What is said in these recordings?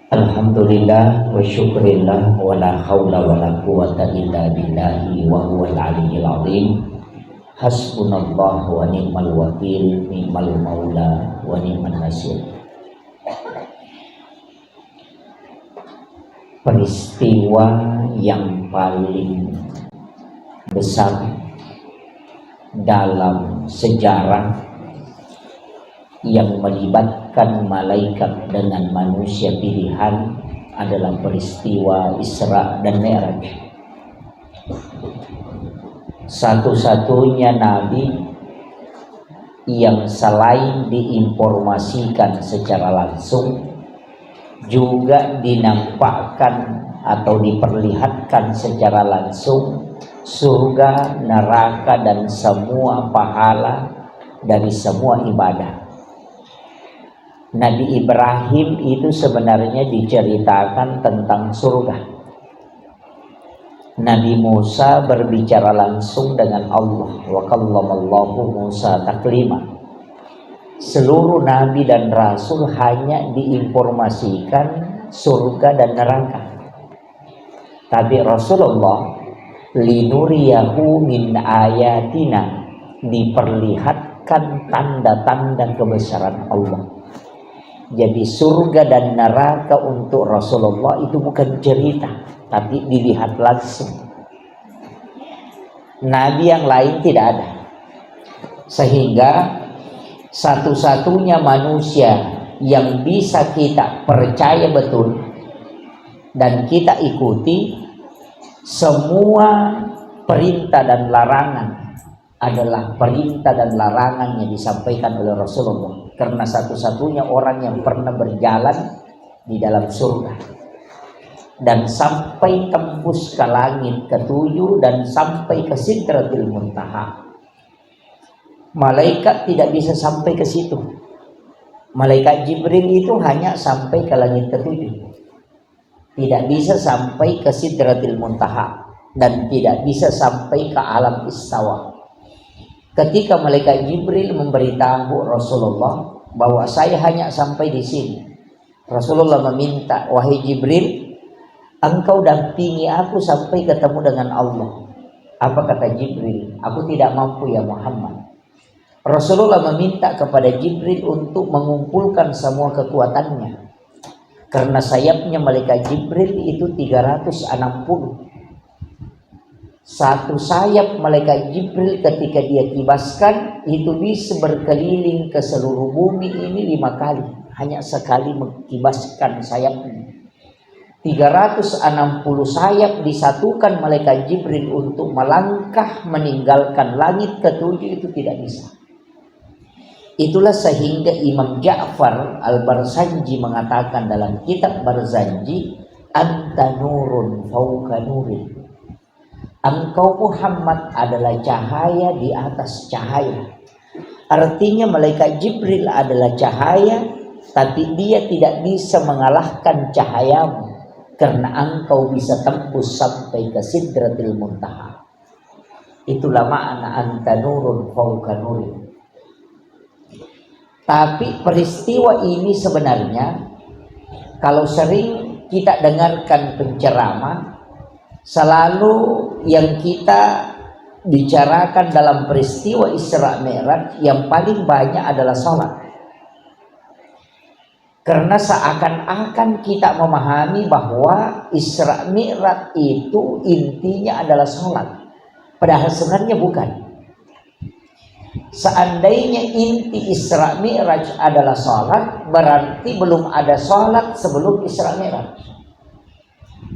Alhamdulillah wa syukrillah wa la hawla wa la quwata illa billahi wa huwal aliyyil azim. Hasbunallah wa ni'mal wakil, ni'mal maula wa ni'man nasir. Peristiwa yang paling besar dalam sejarah yang melibatkan malaikat dengan manusia pilihan adalah peristiwa Isra dan Mi'raj. Satu-satunya nabi yang selain diinformasikan secara langsung juga dinampakkan atau diperlihatkan secara langsung surga, neraka dan semua pahala dari semua ibadah. Nabi Ibrahim itu sebenarnya diceritakan tentang surga. Nabi Musa berbicara langsung dengan Allah. Wa kallamallahu Musa taklima. Seluruh nabi dan rasul hanya diinformasikan surga dan neraka. Tapi Rasulullah linuriyahu min ayatina, diperlihatkan tanda-tanda kebesaran Allah. Jadi surga dan neraka untuk Rasulullah itu bukan cerita, tapi dilihat langsung. Nabi yang lain tidak ada. Sehingga satu-satunya manusia yang bisa kita percaya betul dan kita ikuti, semua perintah dan larangan adalah perintah dan larangan yang disampaikan oleh Rasulullah. Karena satu-satunya orang yang pernah berjalan di dalam surga dan sampai tembus ke langit ketujuh dan sampai ke Sidratil Muntaha. Malaikat tidak bisa sampai ke situ. Malaikat Jibril itu hanya sampai ke langit ketujuh, tidak bisa sampai ke Sidratil Muntaha dan tidak bisa sampai ke alam istawa. Ketika malaikat Jibril memberitahu Rasulullah bahwa saya hanya sampai di sini, Rasulullah meminta, wahai Jibril, engkau dampingi aku sampai ketemu dengan Allah. Apa kata Jibril? Aku tidak mampu ya Muhammad. Rasulullah meminta kepada Jibril untuk mengumpulkan semua kekuatannya, karena sayapnya malaikat Jibril itu 360. Satu sayap malaikat Jibril ketika dia kibaskan itu bisa berkeliling ke seluruh bumi ini 5 kali. Hanya sekali mengkibaskan sayapnya. 360 sayap disatukan malaikat Jibril untuk melangkah meninggalkan langit ketujuh itu tidak bisa. Itulah sehingga Imam Ja'far Al-Barzanji mengatakan dalam kitab Barzanji, anta nurun fauqa nurin. Engkau Muhammad adalah cahaya di atas cahaya. Artinya malaikat Jibril adalah cahaya, tapi dia tidak bisa mengalahkan cahayamu, karena engkau bisa tembus sampai ke Sidratil Muntaha. Itulah makna anta nurun fauqa nurin. Tapi peristiwa ini sebenarnya kalau sering kita dengarkan penceramah, selalu yang kita bicarakan dalam peristiwa Isra Mi'raj yang paling banyak adalah sholat. Karena seakan-akan kita memahami bahwa Isra Mi'raj itu intinya adalah sholat. Padahal sebenarnya bukan. Seandainya inti Isra Mi'raj adalah sholat, berarti belum ada sholat sebelum Isra Mi'raj.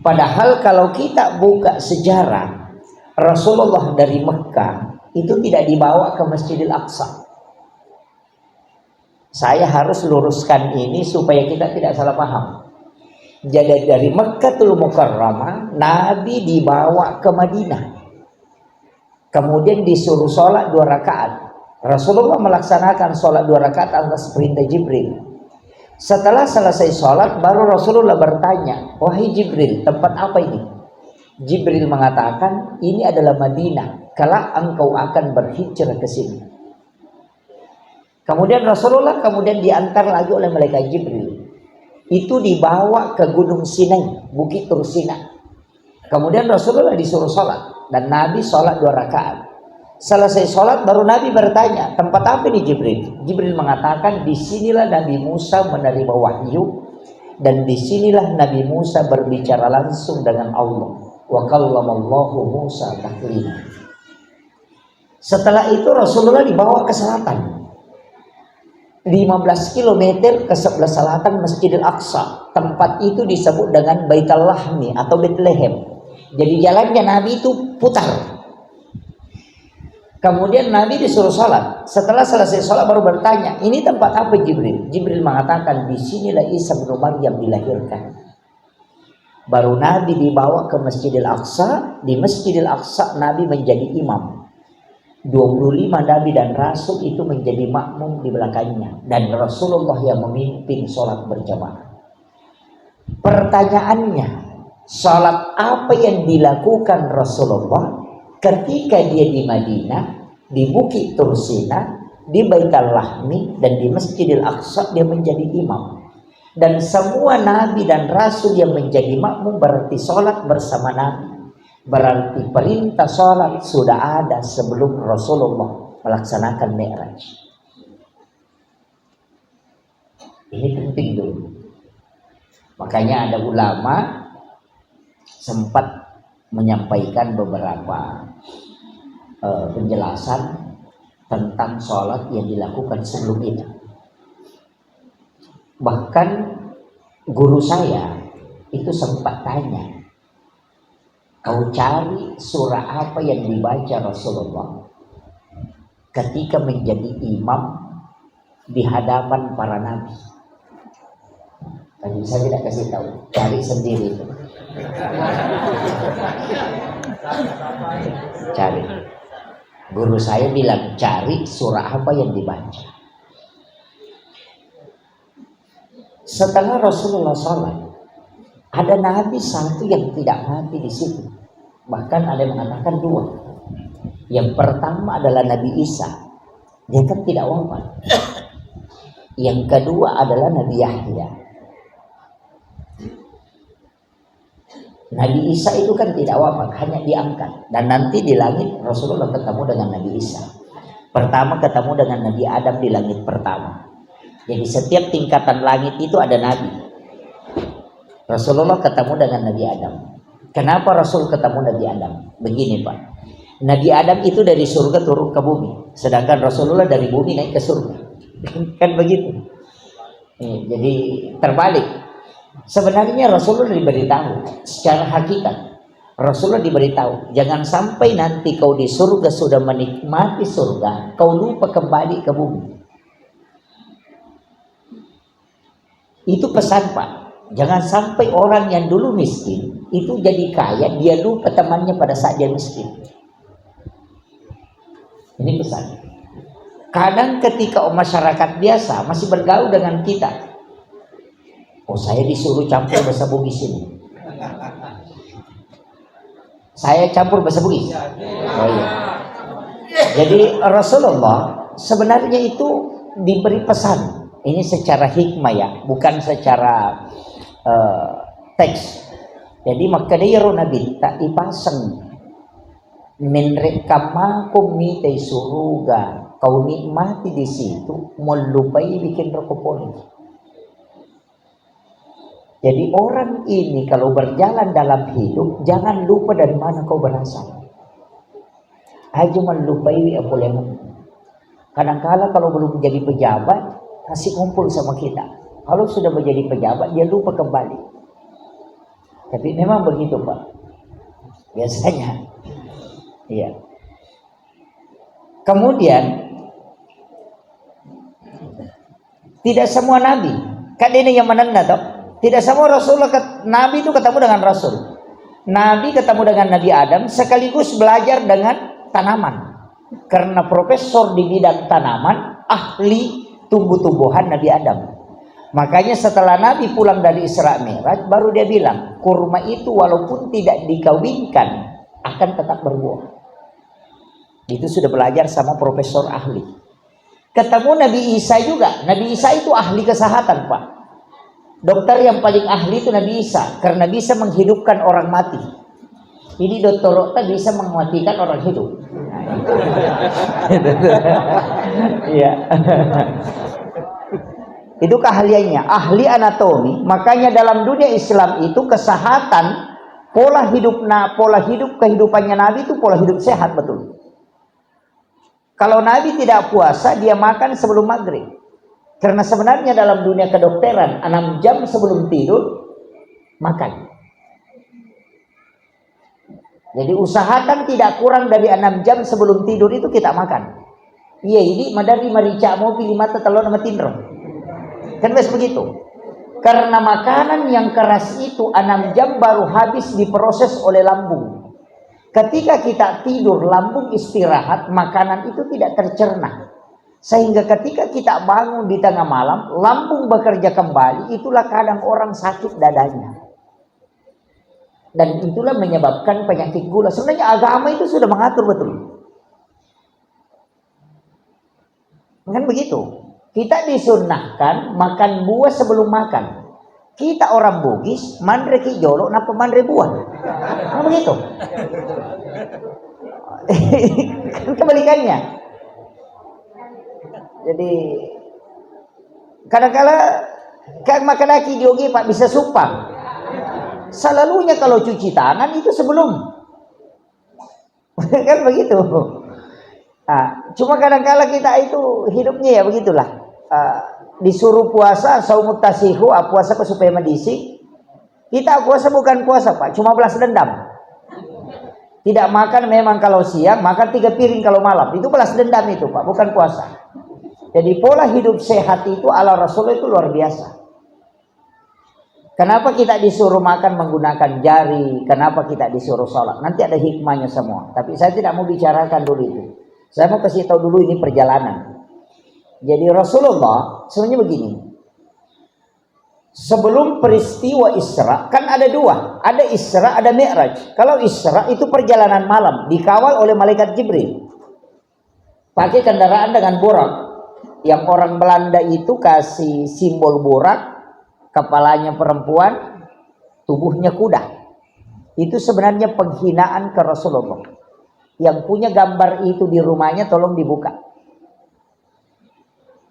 Padahal kalau kita buka sejarah, Rasulullah dari Mekah itu tidak dibawa ke Masjidil Aqsa. Saya harus luruskan ini supaya kita tidak salah paham. Jadi dari Mekkatul Mukarramah, Nabi dibawa ke Madinah. Kemudian disuruh sholat 2 rakaat. Rasulullah melaksanakan sholat 2 rakaat atas perintah Jibril. Setelah selesai sholat, baru Rasulullah bertanya, wahai Jibril, tempat apa ini? Jibril mengatakan, ini adalah Madinah, kelak engkau akan berhijrah ke sini. Kemudian Rasulullah diantar lagi oleh malaikat Jibril. itu dibawa ke Gunung Sinai, Bukit Tursina. Kemudian Rasulullah disuruh sholat, dan Nabi sholat 2 rakaat. Selesai sholat baru Nabi bertanya, tempat apa ini Jibril? Jibril mengatakan, disinilah Nabi Musa menerima wahyu, dan disinilah Nabi Musa berbicara langsung dengan Allah. Wa kallamallahu Musa taklima. Setelah itu Rasulullah dibawa ke selatan, 15 km ke sebelah selatan Masjidil Aqsa. Tempat itu disebut dengan Baitul Lahmi atau Bethlehem. Jadi jalannya Nabi itu putar. Kemudian Nabi disuruh sholat. Setelah selesai sholat baru bertanya, ini tempat apa Jibril? Jibril mengatakan, disinilah Isa bin Maryam dilahirkan. Baru Nabi dibawa ke Masjidil Aqsa. Di Masjidil Aqsa Nabi menjadi imam. 25 Nabi dan Rasul itu menjadi makmum di belakangnya, dan Rasulullah yang memimpin sholat berjamaah. Pertanyaannya, sholat apa yang dilakukan Rasulullah ketika dia di Madinah, di Bukit Tursina, di Baitul Lahmi, dan di Masjidil Aqsa dia menjadi imam. Dan semua Nabi dan Rasul yang menjadi makmum berarti sholat bersama Nabi. Berarti perintah sholat sudah ada sebelum Rasulullah melaksanakan Mi'raj. Ini penting dulu. Makanya ada ulama sempat menyampaikan beberapa penjelasan tentang sholat yang dilakukan sebelum itu. Bahkan guru saya itu sempat tanya, kau cari surah apa yang dibaca Rasulullah ketika menjadi imam di hadapan para nabi? Tadi saya tidak kasih tahu, cari sendiri itu. Cari. Guru saya bilang cari surah apa yang dibaca. Setelah Rasulullah sholat, ada nabi satu yang tidak mati di situ. Bahkan ada yang mengatakan 2. Yang pertama adalah Nabi Isa. Dia kan tidak wafat. Yang kedua adalah Nabi Yahya. Nabi Isa itu kan tidak wafat, hanya diangkat. Dan nanti di langit Rasulullah ketemu dengan Nabi Isa. Pertama ketemu dengan Nabi Adam di langit pertama. Jadi setiap tingkatan langit itu ada Nabi. Rasulullah ketemu dengan Nabi Adam. Kenapa Rasul ketemu Nabi Adam? Begini Pak, Nabi Adam itu dari surga turun ke bumi, sedangkan Rasulullah dari bumi naik ke surga. Kan begitu. Jadi terbalik. Sebenarnya Rasulullah diberitahu secara hakikat. Rasulullah diberitahu, jangan sampai nanti kau di surga sudah menikmati surga, kau lupa kembali ke bumi. Itu pesan Pak. Jangan sampai orang yang dulu miskin itu jadi kaya, dia lupa temannya pada saat dia miskin. Ini pesan. Kadang ketika masyarakat biasa masih bergaul dengan kita, oh saya disuruh campur bahasa Bugis ini, saya campur bahasa Bugis. Oh iya. Jadi Rasulullah sebenarnya itu diberi pesan. Ini secara hikmah ya, bukan secara teks. Jadi maka dia Nabi tak ipasang menrekamakum mitai suruga, kau nikmati di situ melupai bikin rokopoli. Jadi orang ini kalau berjalan dalam hidup jangan lupa dari mana kau berasal. Aja melupai apa lemon. Kadang-kala kalau belum menjadi pejabat kasih kumpul sama kita. Kalau sudah menjadi pejabat dia lupa kembali. Tapi memang begitu Pak. Biasanya. Iya. Kemudian tidak semua nabi. Kan ini yang menanda toh. Tidak semua Rasulullah nabi itu ketemu dengan Rasul. Nabi ketemu dengan Nabi Adam sekaligus belajar dengan tanaman. Karena profesor di bidang tanaman, ahli tumbuh-tumbuhan Nabi Adam. Makanya setelah Nabi pulang dari Isra Mi'raj baru dia bilang, kurma itu walaupun tidak dikawinkan akan tetap berbuah. Itu sudah belajar sama profesor ahli. Ketemu Nabi Isa juga. Nabi Isa itu ahli kesehatan Pak. Dokter yang paling ahli itu Nabi Isa, karena bisa menghidupkan orang mati. Ini dokter tak bisa mematikan orang hidup. Iya. Itu keahliannya, ahli anatomi. Makanya dalam dunia Islam itu kesehatan, pola hidup kehidupannya Nabi itu pola hidup sehat betul. Kalau Nabi tidak puasa, dia makan sebelum maghrib. Karena sebenarnya dalam dunia kedokteran 6 jam sebelum tidur makan. Jadi usahakan tidak kurang dari 6 jam sebelum tidur itu kita makan. Iya, ini madari marica mau pilih mata telur sama tindrong. Kan biasa begitu. Karena makanan yang keras itu 6 jam baru habis diproses oleh lambung. Ketika kita tidur, lambung istirahat, makanan itu tidak tercerna. Sehingga ketika kita bangun di tengah malam, lambung bekerja kembali, itulah kadang orang sakit dadanya. Dan itulah menyebabkan penyakit gula. Sebenarnya agama itu sudah mengatur betul. Kan begitu. Kita disunnahkan makan buah sebelum makan. Kita orang Bugis, mandre ki jolo, napa mandre buah? Kan begitu. Kan kebalikannya. Jadi kadang-kala kan makan lagi diogi Pak bisa supang. Selalunya kalau cuci tangan itu sebelum. Kan begitu. Nah, cuma kadang-kala kita itu hidupnya ya begitulah. Disuruh puasa, saumut tasihu, puasa supaya medisi. Kita puasa bukan puasa Pak, cuma balas dendam. Tidak makan memang kalau siang, makan 3 piring kalau malam. Itu balas dendam itu Pak, bukan puasa. Jadi pola hidup sehat itu ala Rasul itu luar biasa. Kenapa kita disuruh makan menggunakan jari? Kenapa kita disuruh sholat? Nanti ada hikmahnya semua. Tapi saya tidak mau bicarakan dulu itu. Saya mau kasih tahu dulu ini perjalanan. Jadi Rasulullah sebenarnya begini. Sebelum peristiwa Isra kan ada 2. Ada Isra, ada Mi'raj. Kalau Isra itu perjalanan malam. Dikawal oleh malaikat Jibril. Pakai kendaraan dengan borak. Yang orang Belanda itu kasih simbol borak, kepalanya perempuan, tubuhnya kuda. Itu sebenarnya penghinaan ke Rasulullah. Yang punya gambar itu di rumahnya tolong dibuka.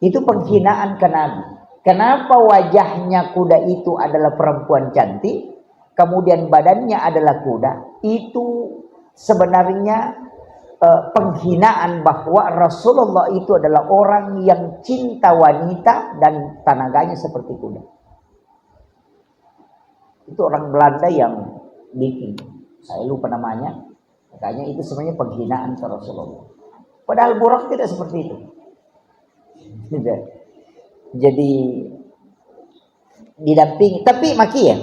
Itu penghinaan ke Nabi. Kenapa wajahnya kuda itu adalah perempuan cantik, kemudian badannya adalah kuda? Itu sebenarnya penghinaan bahwa Rasulullah itu adalah orang yang cinta wanita dan tenaganya seperti kuda. Itu orang Belanda yang bikin, saya lupa namanya. Makanya itu sebenarnya penghinaan ke Rasulullah. Padahal borak tidak seperti itu. Jadi didampingi. Tapi makia,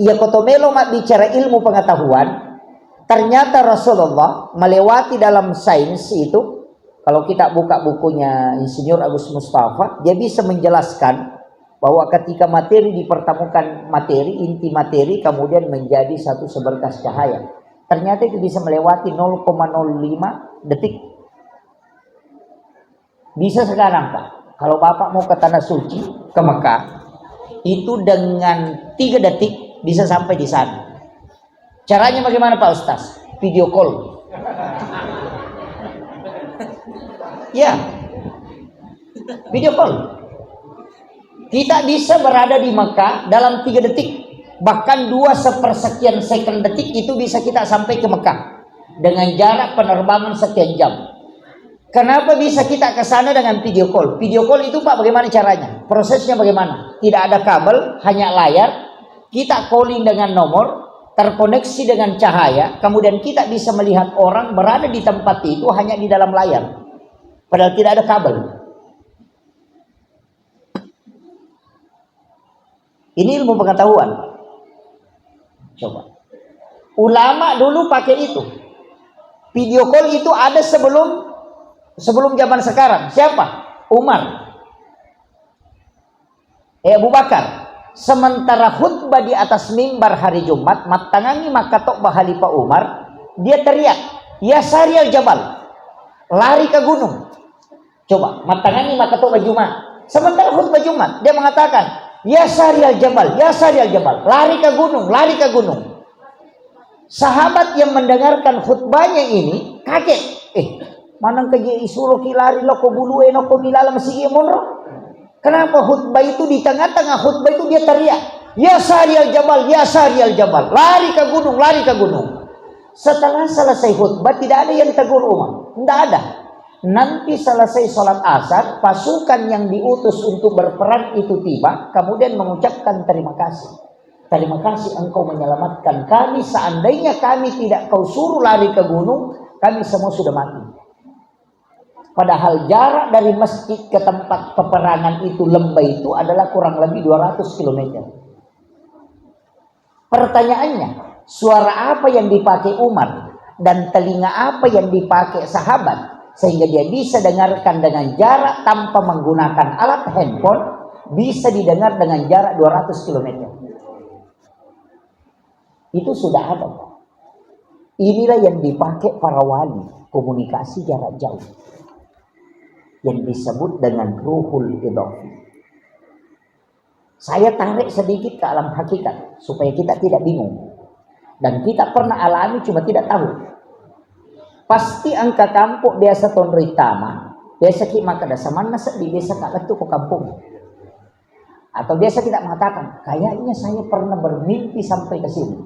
ia kotomelo mak bicara ilmu pengetahuan. Ternyata Rasulullah melewati dalam sains itu, kalau kita buka bukunya Insinyur Agus Mustafa, dia bisa menjelaskan bahwa ketika materi dipertemukan materi, inti materi kemudian menjadi satu seberkas cahaya. Ternyata itu bisa melewati 0,05 detik. Bisa sekarang Pak, kalau Bapak mau ke Tanah Suci, ke Mekah, itu dengan 3 detik bisa sampai di sana. Caranya bagaimana Pak Ustaz? Video call. Ya, video call. Kita bisa berada di Mekah dalam 3 detik. Bahkan 2/1 second detik itu bisa kita sampai ke Mekah. Dengan jarak penerbangan sekian jam. Kenapa bisa kita ke sana dengan video call? Video call itu Pak bagaimana caranya? Prosesnya bagaimana? Tidak ada kabel, hanya layar. Kita calling dengan nomor, terkoneksi dengan cahaya, kemudian kita bisa melihat orang berada di tempat itu hanya di dalam layar. Padahal tidak ada kabel. Ini ilmu pengetahuan. Coba. Ulama dulu pakai itu. Video call itu ada sebelum zaman sekarang. Siapa? Umar. Abu Bakar. Sementara khutbah di atas mimbar hari Jumat, matangangi maka tok bahali Pak Umar, dia teriak, ya Syarial Jabal, lari ke gunung. Coba, matangangi maka tok Jumat. Sementara khutbah Jumat, dia mengatakan, Ya Syarial Jabal, ya Syarial Jabal. Lari ke gunung, lari ke gunung. Sahabat yang mendengarkan khutbahnya ini kaget. Manang keje isulo kilari loko bulu enoko milala masih monro. Kenapa khutbah itu di tengah-tengah khutbah itu dia teriak, ya Syarial Jabal, ya Syarial Jabal. Lari ke gunung, lari ke gunung. Setelah selesai khutbah tidak ada yang tegur Umar. Tidak ada. Nanti selesai sholat asar, pasukan yang diutus untuk berperang itu tiba, kemudian mengucapkan terima kasih. Terima kasih engkau menyelamatkan kami. Seandainya kami tidak kau suruh lari ke gunung, kami semua sudah mati. Padahal jarak dari masjid ke tempat peperangan itu lembah itu adalah kurang lebih 200 km. Pertanyaannya, suara apa yang dipakai Umar dan telinga apa yang dipakai sahabat sehingga dia bisa dengarkan dengan jarak tanpa menggunakan alat handphone, bisa didengar dengan jarak 200 km. Itu sudah ada. Inilah yang dipakai para wali, komunikasi jarak jauh, yang disebut dengan ruhul idhafi. Saya tarik sedikit ke alam hakikat supaya kita tidak bingung. Dan kita pernah alami cuma tidak tahu. Pasti angka kampung biasa ton ritama, biasa kita maka dasar mana di biasa kak itu ke kampung. Atau biasa kita mengatakan, kayaknya saya pernah bermimpi sampai ke sini.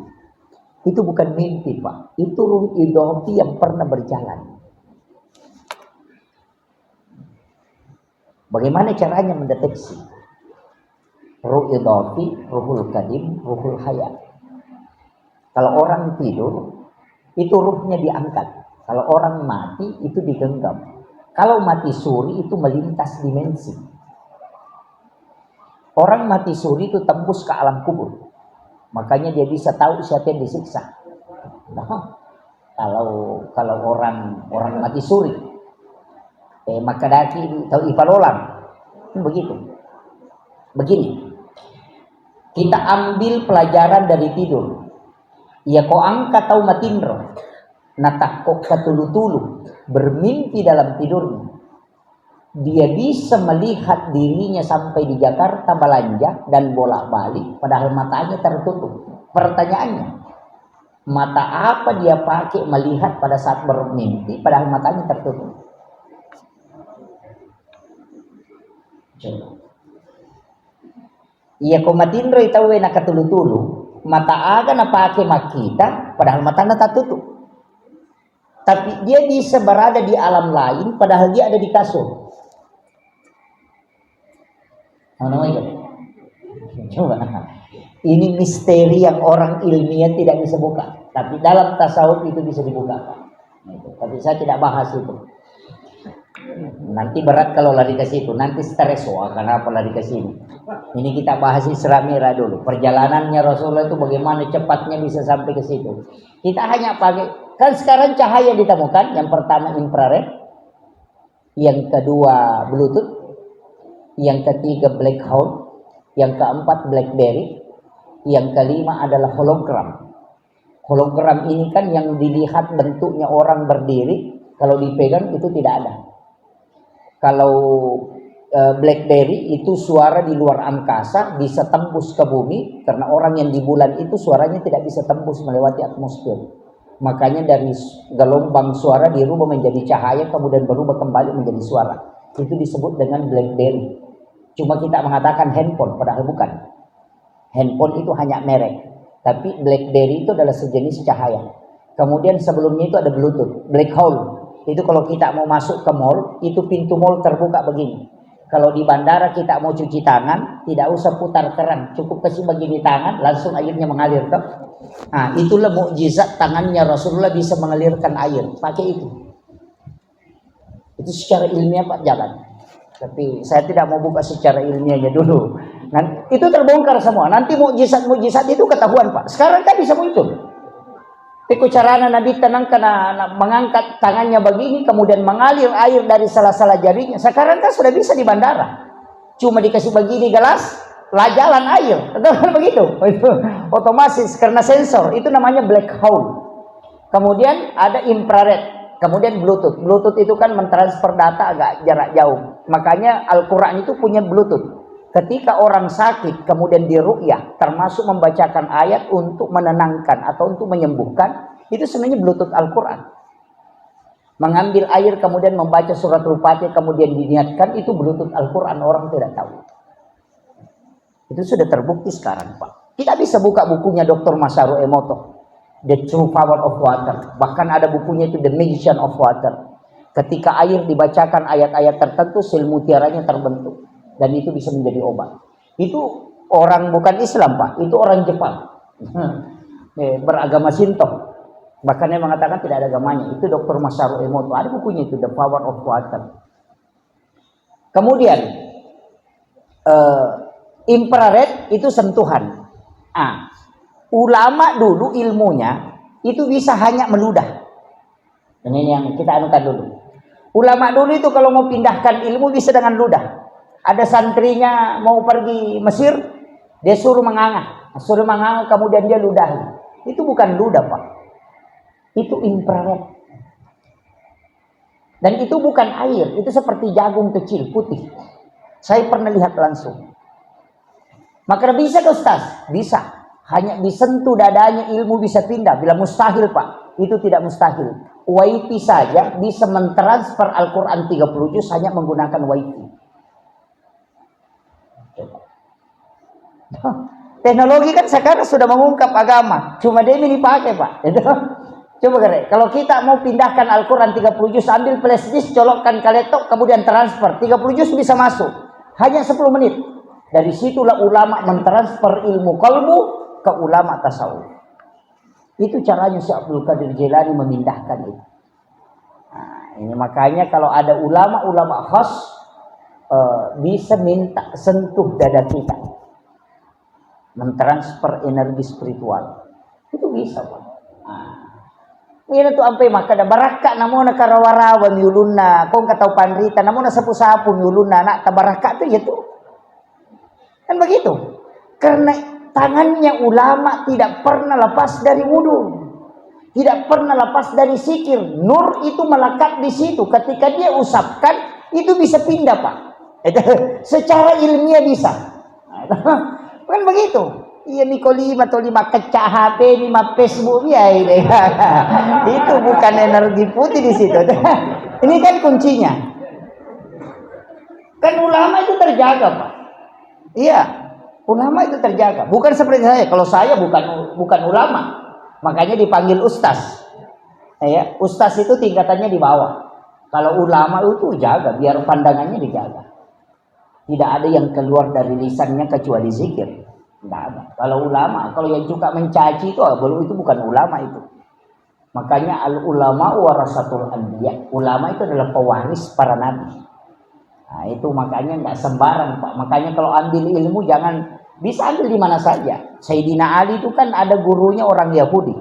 Itu bukan mimpi, Pak. Itu ruh idhafi yang pernah berjalan. Bagaimana caranya mendeteksi? Ruh idhafi, ruhul kadim, ruhul hayat. Kalau orang tidur, itu ruhnya diangkat. Kalau orang mati, itu digenggam. Kalau mati suri, itu melintas dimensi. Orang mati suri itu tembus ke alam kubur. Makanya dia bisa tahu siapa yang disiksa. Nah, kalau orang mati suri, maka daki tahu ipalolang. Begitu. Begini. Kita ambil pelajaran dari tidur. Ya ko angka tahu matindro. Natakok katulu-tulu. Bermimpi dalam tidurnya. Dia bisa melihat dirinya sampai di Jakarta belanja dan bolak-balik. Padahal matanya tertutup. Pertanyaannya. Mata apa dia pakai melihat pada saat bermimpi. Padahal matanya tertutup. Coba. Iya ko matindro itawe nakatulu-tulu. Mata aga na pakai makita. Padahal matanya tertutup. Tapi dia bisa berada di alam lain. Padahal dia ada di kasur. Coba. Ini misteri yang orang ilmiah tidak bisa buka. Tapi dalam tasawuf itu bisa dibuka. Tapi saya tidak bahas itu. Nanti berat kalau lari ke situ. Nanti stres. Wah, kenapa lari ke sini? Ini kita bahas Isra Mi'raj dulu. Perjalanannya Rasulullah itu bagaimana cepatnya bisa sampai ke situ. Kita hanya pakai. Kan sekarang cahaya ditemukan. Yang pertama infrared. Yang kedua Bluetooth. Yang ketiga black hole, yang keempat BlackBerry, yang kelima adalah hologram. Hologram ini kan yang dilihat bentuknya orang berdiri, kalau dipegang itu tidak ada. Kalau BlackBerry itu suara di luar angkasa bisa tembus ke bumi, karena orang yang di bulan itu suaranya tidak bisa tembus melewati atmosfer. Makanya dari gelombang suara dirubah menjadi cahaya, kemudian berubah kembali menjadi suara. Itu disebut dengan BlackBerry. Cuma kita mengatakan handphone, padahal bukan. Handphone itu hanya merek. Tapi BlackBerry itu adalah sejenis cahaya. Kemudian sebelumnya itu ada Bluetooth, black hole. Itu kalau kita mau masuk ke mall, itu pintu mall terbuka begini. Kalau di bandara kita mau cuci tangan, tidak usah putar keran, cukup kasih begini tangan, langsung airnya mengalir. Toh? Nah, itulah mukjizat tangannya Rasulullah bisa mengalirkan air. Pakai itu. Itu secara ilmiah Pak jalan. Tapi saya tidak mau buka secara ilmiahnya dulu. Nanti itu terbongkar semua. Nanti mukjizat itu ketahuan Pak. Sekarang kan bisa muncul. Tiku carana Nabi tenang karena mengangkat tangannya begini, kemudian mengalir air dari salah-salah jarinya. Sekarang kan sudah bisa di bandara. Cuma dikasih begini gelas, lah jalan air. Begitu. Itu otomatis karena sensor. Itu namanya black hole. Kemudian ada infrared. Kemudian Bluetooth. Bluetooth itu kan mentransfer data agak jarak jauh. Makanya Al-Quran itu punya Bluetooth. Ketika orang sakit kemudian diruqyah, termasuk membacakan ayat untuk menenangkan atau untuk menyembuhkan, itu sebenarnya bluetooth Al-Quran. Mengambil air kemudian membaca surat Al-Fatihah kemudian diniatkan, itu bluetooth Al-Quran, orang tidak tahu. Itu sudah terbukti sekarang, Pak. Kita bisa buka bukunya Dr. Masaru Emoto, The True Power of Water. Bahkan ada bukunya itu The Magician of Water. Ketika air dibacakan ayat-ayat tertentu, sel mutiaranya terbentuk. Dan itu bisa menjadi obat. Itu orang bukan Islam, Pak. Itu orang Jepang. Beragama Shinto. Bahkan dia mengatakan tidak ada agamanya. Itu Dr. Masaru Emoto. Ada bukunya itu, The Power of Water. Kemudian, infrared itu sentuhan. Ulama dulu ilmunya itu bisa hanya meludah. Ini yang kita anukan dulu. Ulama dulu itu kalau mau pindahkan ilmu bisa dengan ludah. Ada santrinya mau pergi Mesir, dia suruh menganga, kemudian dia ludahi. Itu bukan ludah, Pak. Itu infrared. Dan itu bukan air, itu seperti jagung kecil putih. Saya pernah lihat langsung. Maka bisa ke Ustaz? Bisa. Hanya disentuh dadanya ilmu bisa pindah. Bila mustahil, Pak, itu tidak mustahil. WiFi saja bisa mentransfer Al-Quran 30 juz hanya menggunakan WiFi. Teknologi kan sekarang sudah mengungkap agama. Cuma dia ini dipakai, Pak. Coba kare, kalau kita mau pindahkan Al-Quran 30 juz, ambil flash disk, colokkan ke laptop, kemudian transfer. 30 juz bisa masuk. Hanya 10 menit. Dari situlah ulama mentransfer ilmu qalbu ke ulama tasawuf. Itu caranya Syekh Abdul Qadir Jilani memindahkan itu. Nah, ini makanya kalau ada ulama-ulama khas bisa minta sentuh dada kita, mentransfer energi spiritual. Itu bisa, Pak. Ini tuh sampai maka ada baraka namuna karawarawa miulunna, kong katau panrita namuna sapu-sapu miulunna, nak tabaraka itu ya tuh. Kan begitu. Karena tangannya ulama tidak pernah lepas dari wudu, tidak pernah lepas dari zikir. Nur itu melekat di situ. Ketika dia usapkan, itu bisa pindah, Pak. Secara ilmiah bisa. Kan begitu. Iya Niko 5 atau 5 kecak HP, 5 Facebook ya ini. Itu bukan energi putih di situ. Ini kan kuncinya. Kan ulama itu terjaga, Pak. Iya. Ulama itu terjaga, bukan seperti saya. Kalau saya bukan ulama, makanya dipanggil ustaz. Ya, ustaz itu tingkatannya di bawah. Kalau ulama itu jaga, biar pandangannya dijaga. Tidak ada yang keluar dari lisannya kecuali zikir. Tidak ada. Kalau ulama, kalau yang suka mencaci itu bukan ulama itu. Makanya al ulama warasatul anbiya. Ulama itu adalah pewaris para nabi. Nah, itu makanya nggak sembarang, Pak. Makanya kalau ambil ilmu jangan bisa ambil di mana saja. Sayyidina Ali itu kan ada gurunya orang Yahudi.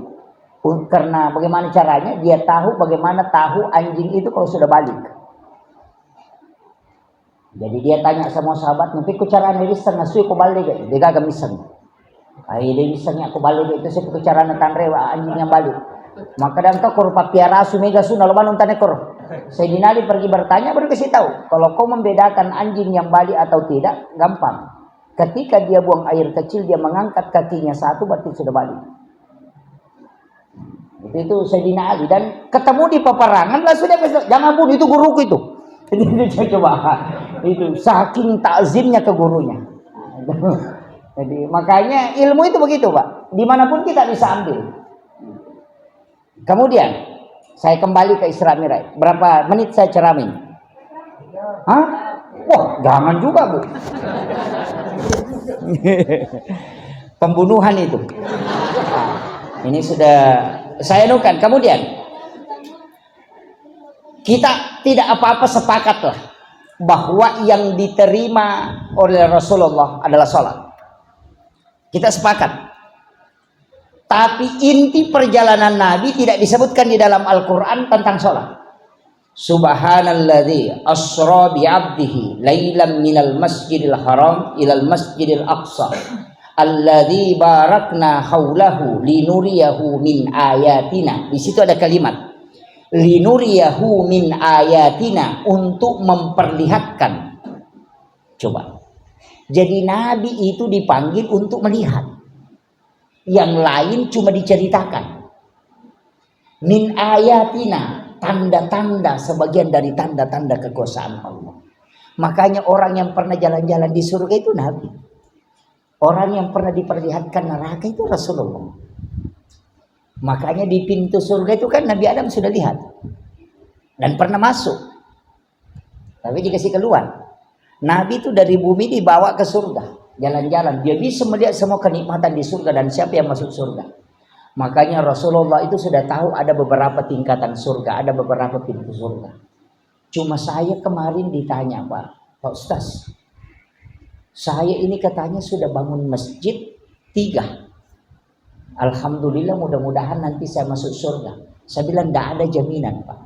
Karena bagaimana caranya? Dia tahu bagaimana tahu anjing itu kalau sudah balik. Jadi dia tanya sama sahabat, "Nanti ku cara niris tengah sui ku balik." Dia gak miseng. Ai dia misengnya aku balik itu sih ku cara tanrewa anjing yang balik. Maka dan kau kurpa piara su mega su naloban untane kor. Sayyidina Ali pergi bertanya baru kasih tahu. Kalau kau membedakan anjing yang balik atau tidak, gampang. Ketika dia buang air kecil, dia mengangkat kakinya satu, berarti sudah balik. Itu Sayyidina Ali. Dan ketemu di peperangan, lah sudah jangan bunuh itu guruku itu. Jadi coba itu saking takzimnya ke gurunya. Jadi makanya ilmu itu begitu, Pak. Dimanapun kita bisa ambil. Kemudian saya kembali ke Isra Mi'raj. Berapa menit saya ceramin? Hah? Wah, jangan juga, Bu. Pembunuhan itu. Ini sudah saya anukan. Kemudian kita tidak apa-apa sepakatlah bahwa yang diterima oleh Rasulullah adalah sholat. Kita sepakat. Tapi inti perjalanan Nabi tidak disebutkan di dalam Al-Quran tentang sholat. Subhanalladzi asra bi'abdihi lailan minal masjidil haram ilal masjidil aqsa alladzi barakna haulahu linuriyahu min ayatina. Di situ ada kalimat linuriyahu min ayatina, untuk memperlihatkan. Coba Jadi Nabi itu dipanggil untuk melihat. Yang lain cuma diceritakan. Min ayatina, tanda-tanda, sebagian dari tanda-tanda kekuasaan Allah. Makanya orang yang pernah jalan-jalan di surga itu Nabi. Orang yang pernah diperlihatkan neraka itu Rasulullah. Makanya di pintu surga itu kan Nabi Adam sudah lihat. Dan pernah masuk. Tapi dikasih keluar. Nabi itu dari bumi dibawa ke surga. Jalan-jalan. Dia bisa melihat semua kenikmatan di surga dan siapa yang masuk surga. Makanya Rasulullah itu sudah tahu ada beberapa tingkatan surga. Ada beberapa pintu surga. Cuma saya kemarin ditanya, Pak Ustaz. Saya ini katanya sudah bangun masjid 3. Alhamdulillah, mudah-mudahan nanti saya masuk surga. Saya bilang tidak ada jaminan, Pak.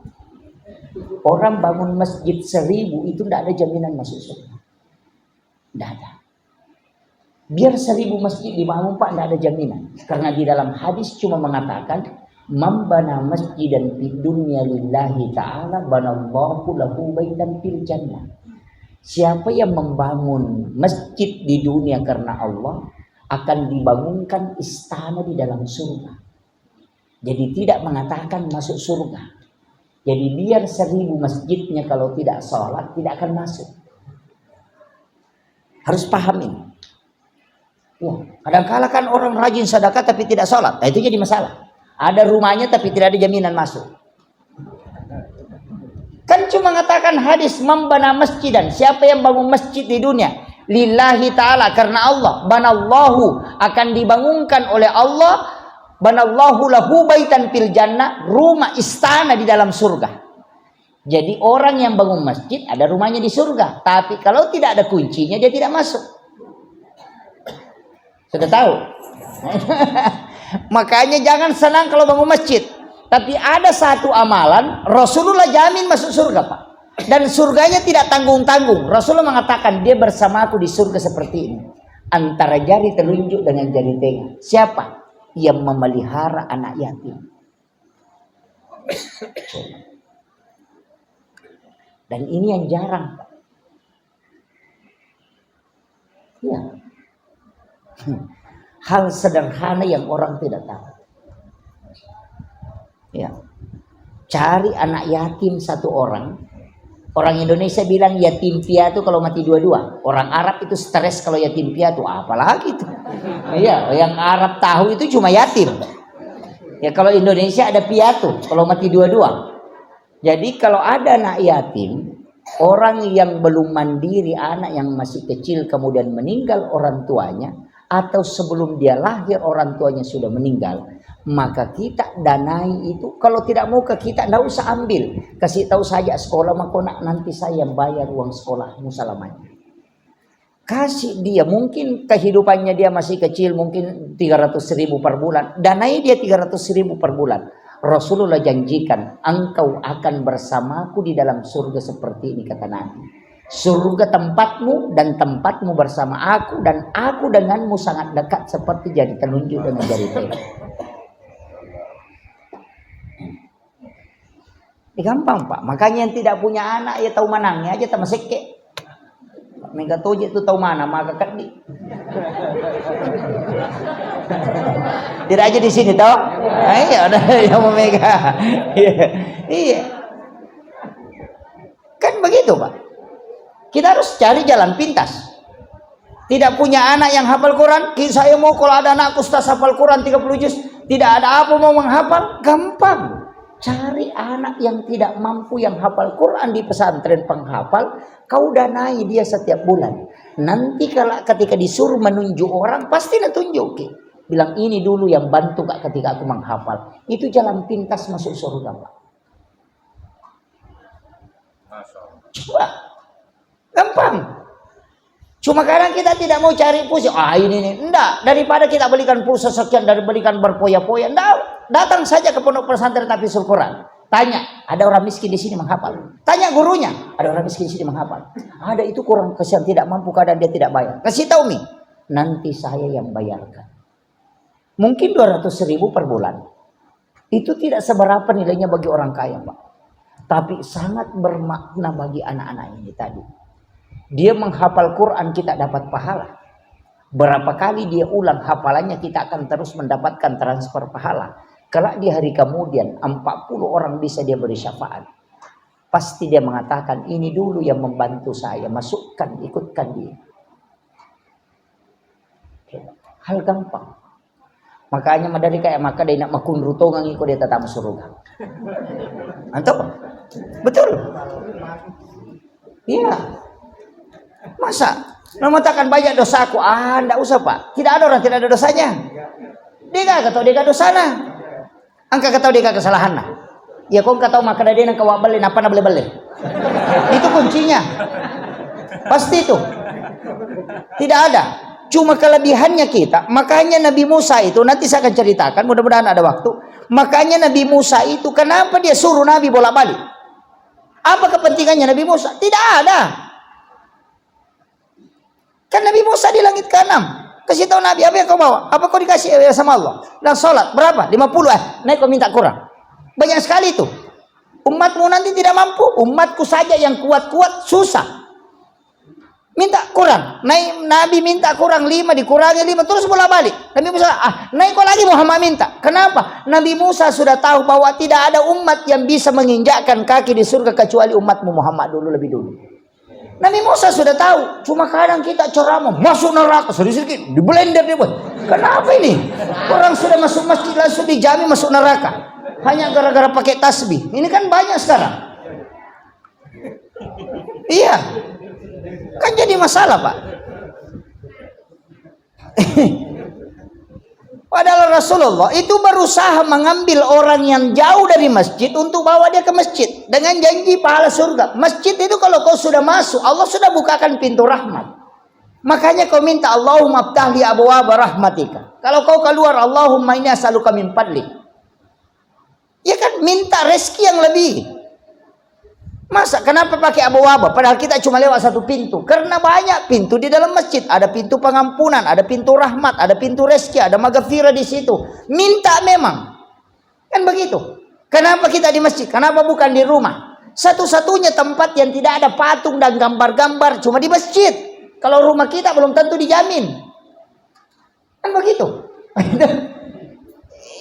Orang bangun masjid 1000 itu tidak ada jaminan masuk surga. Tidak ada. Biar 1000 masjid dibangun, Pak, tidak ada jaminan. Karena di dalam hadis cuma mengatakan, "Man bana masjidan fid dunya lillahi ta'ala banallahu lahu baitan fil jannah." Siapa yang membangun masjid di dunia karena Allah, akan dibangunkan istana di dalam surga. Jadi tidak mengatakan masuk surga. Jadi biar 1000 masjidnya kalau tidak sholat tidak akan masuk. Harus paham ini. Ya, kadang-kala kan orang rajin sedekah tapi tidak sholat. Nah, itu jadi masalah. Ada rumahnya tapi tidak ada jaminan masuk. Kan cuma mengatakan hadis membana masjidan. Siapa yang bangun masjid di dunia lillahi ta'ala, karena Allah, banallahu, akan dibangunkan oleh Allah, banallahu lahu baitan fil jannah, rumah istana di dalam surga. Jadi orang yang bangun masjid ada rumahnya di surga, tapi kalau tidak ada kuncinya dia tidak masuk. Sudah tahu? Makanya jangan senang kalau bangun masjid. Tapi ada satu amalan Rasulullah jamin masuk surga, Pak. Dan surganya tidak tanggung-tanggung. Rasulullah mengatakan dia bersamaku di surga seperti ini. Antara jari telunjuk dengan jari tengah. Siapa? Yang memelihara anak yatim. Dan ini yang jarang. Ya. Hal sederhana yang orang tidak tahu. Ya. Cari anak yatim satu orang. Orang Indonesia bilang yatim piatu kalau mati dua-dua. Orang Arab itu stres kalau yatim piatu. Apalagi itu. Iya, yang Arab tahu itu cuma yatim. Ya kalau Indonesia ada piatu kalau mati dua-dua. Jadi kalau ada anak yatim, orang yang belum mandiri, anak yang masih kecil kemudian meninggal orang tuanya, atau sebelum dia lahir orang tuanya sudah meninggal, maka kita danai itu. Kalau tidak mau ke kita, tidak usah ambil, kasih tahu saja sekolah, maka nanti saya bayar uang sekolahmu selamanya. Kasih dia, mungkin kehidupannya dia masih kecil, mungkin 300.000 per bulan, danai dia 300.000 per bulan. Rasulullah janjikan, engkau akan bersamaku di dalam surga seperti ini, kata Nabi. Surga tempatmu dan tempatmu bersama aku, dan aku denganmu sangat dekat seperti jari telunjuk dengan jari tengah. Ini gampang, Pak. Makanya yang tidak punya anak ya tahu manangnya aja sama seke. Mega toje itu tahu mana maka kadi. Tidak aja di sini tahu. Iya, ada yang memega. Iya. Kan begitu, Pak. Kita harus cari jalan pintas. Tidak punya anak yang hafal Quran, saya mau kalau ada anak ustaz hafal Quran 30 juz, tidak ada apa mau menghafal, gampang. Cari anak yang tidak mampu yang hafal Quran di pesantren penghafal, kau danai dia setiap bulan. Nanti kalau ketika disuruh menunjuk orang, pasti dia tunjuk. Bilang ini dulu yang bantu Kak ketika aku menghafal. Itu jalan pintas masuk surga, Pak. Coba. Gampang. Cuma kadang kita tidak mau cari pusing. Ini. Enggak. Daripada kita belikan pulsa sekian, dari belikan berpoya-poya. Enggak. Datang saja ke pondok pesantren tahfidzul Quran. Tanya, ada orang miskin di sini menghafal. Tanya gurunya, ada orang miskin di sini menghafal. Ada, itu kurang kesian, tidak mampu kadang dia tidak bayar. Kasih tahu nih, nanti saya yang bayarkan. Mungkin 200.000 per bulan. Itu tidak seberapa nilainya bagi orang kaya, Pak. Tapi sangat bermakna bagi anak-anak ini tadi. Dia menghafal Quran, kita dapat pahala. Berapa kali dia ulang hafalannya, kita akan terus mendapatkan transfer pahala. Kalau di hari kemudian 40 orang bisa dia beri syafaat, pasti dia mengatakan, ini dulu yang membantu saya, masukkan, ikutkan dia. Hal gampang. Makanya madari kayak maka dia nak makun rutongang ikut dia tetap surga. Mantap? Betul? Iya. Masa? Mengatakan banyak dosaku. Enggak usah pak. Tidak ada orang tidak ada dosanya. Dia gak tahu dia gak dosana. Angka kata dia gak kesalahan lah. Ya kau kata maka dia nak kawak beli apa nak beli. Itu kuncinya. Pasti itu. Tidak ada. Cuma kelebihannya kita. Makanya Nabi Musa itu nanti saya akan ceritakan. Mudah-mudahan ada waktu. Makanya Nabi Musa itu kenapa dia suruh Nabi bolak-balik? Apa kepentingannya Nabi Musa? Tidak ada. Kan Nabi Musa di langit ke-6. Kasih tahu Nabi, apa yang kau bawa? Apa kau dikasih sama Allah? Dan sholat berapa? 50 naik kau minta kurang. Banyak sekali itu. Umatmu nanti tidak mampu. Umatku saja yang kuat-kuat susah. Minta kurang. Nabi minta kurang 5, dikurangi 5, terus bola balik. Nabi Musa, naik kau lagi Muhammad minta. Kenapa? Nabi Musa sudah tahu bahwa tidak ada umat yang bisa menginjakkan kaki di surga kecuali umatmu Muhammad dulu lebih dulu. Nabi Musa sudah tahu. Cuma kadang kita ceramah masuk neraka sedikit di blender dia buat. Kenapa ini? Orang sudah masuk masjid langsung dijamin masuk neraka. Hanya gara-gara pakai tasbih. Ini kan banyak sekarang. Iya. Kan jadi masalah pak. Padahal Rasulullah itu berusaha mengambil orang yang jauh dari masjid untuk bawa dia ke masjid dengan janji pahala surga. Masjid itu kalau kau sudah masuk, Allah sudah bukakan pintu rahmat. Makanya kau minta Allahumma aftah li abwaaba rahmatika. Kalau kau keluar Allahumma inni as'aluka min fadlik. Ya kan minta rezeki yang lebih. Masa kenapa pakai abwaaba? Padahal kita cuma lewat satu pintu. Karena banyak pintu di dalam masjid. Ada pintu pengampunan, ada pintu rahmat, ada pintu rezeki, ada maghfirah di situ. Minta memang. Kan begitu. Kenapa kita di masjid? Kenapa bukan di rumah? Satu-satunya tempat yang tidak ada patung dan gambar-gambar cuma di masjid. Kalau rumah kita belum tentu dijamin. Kan begitu.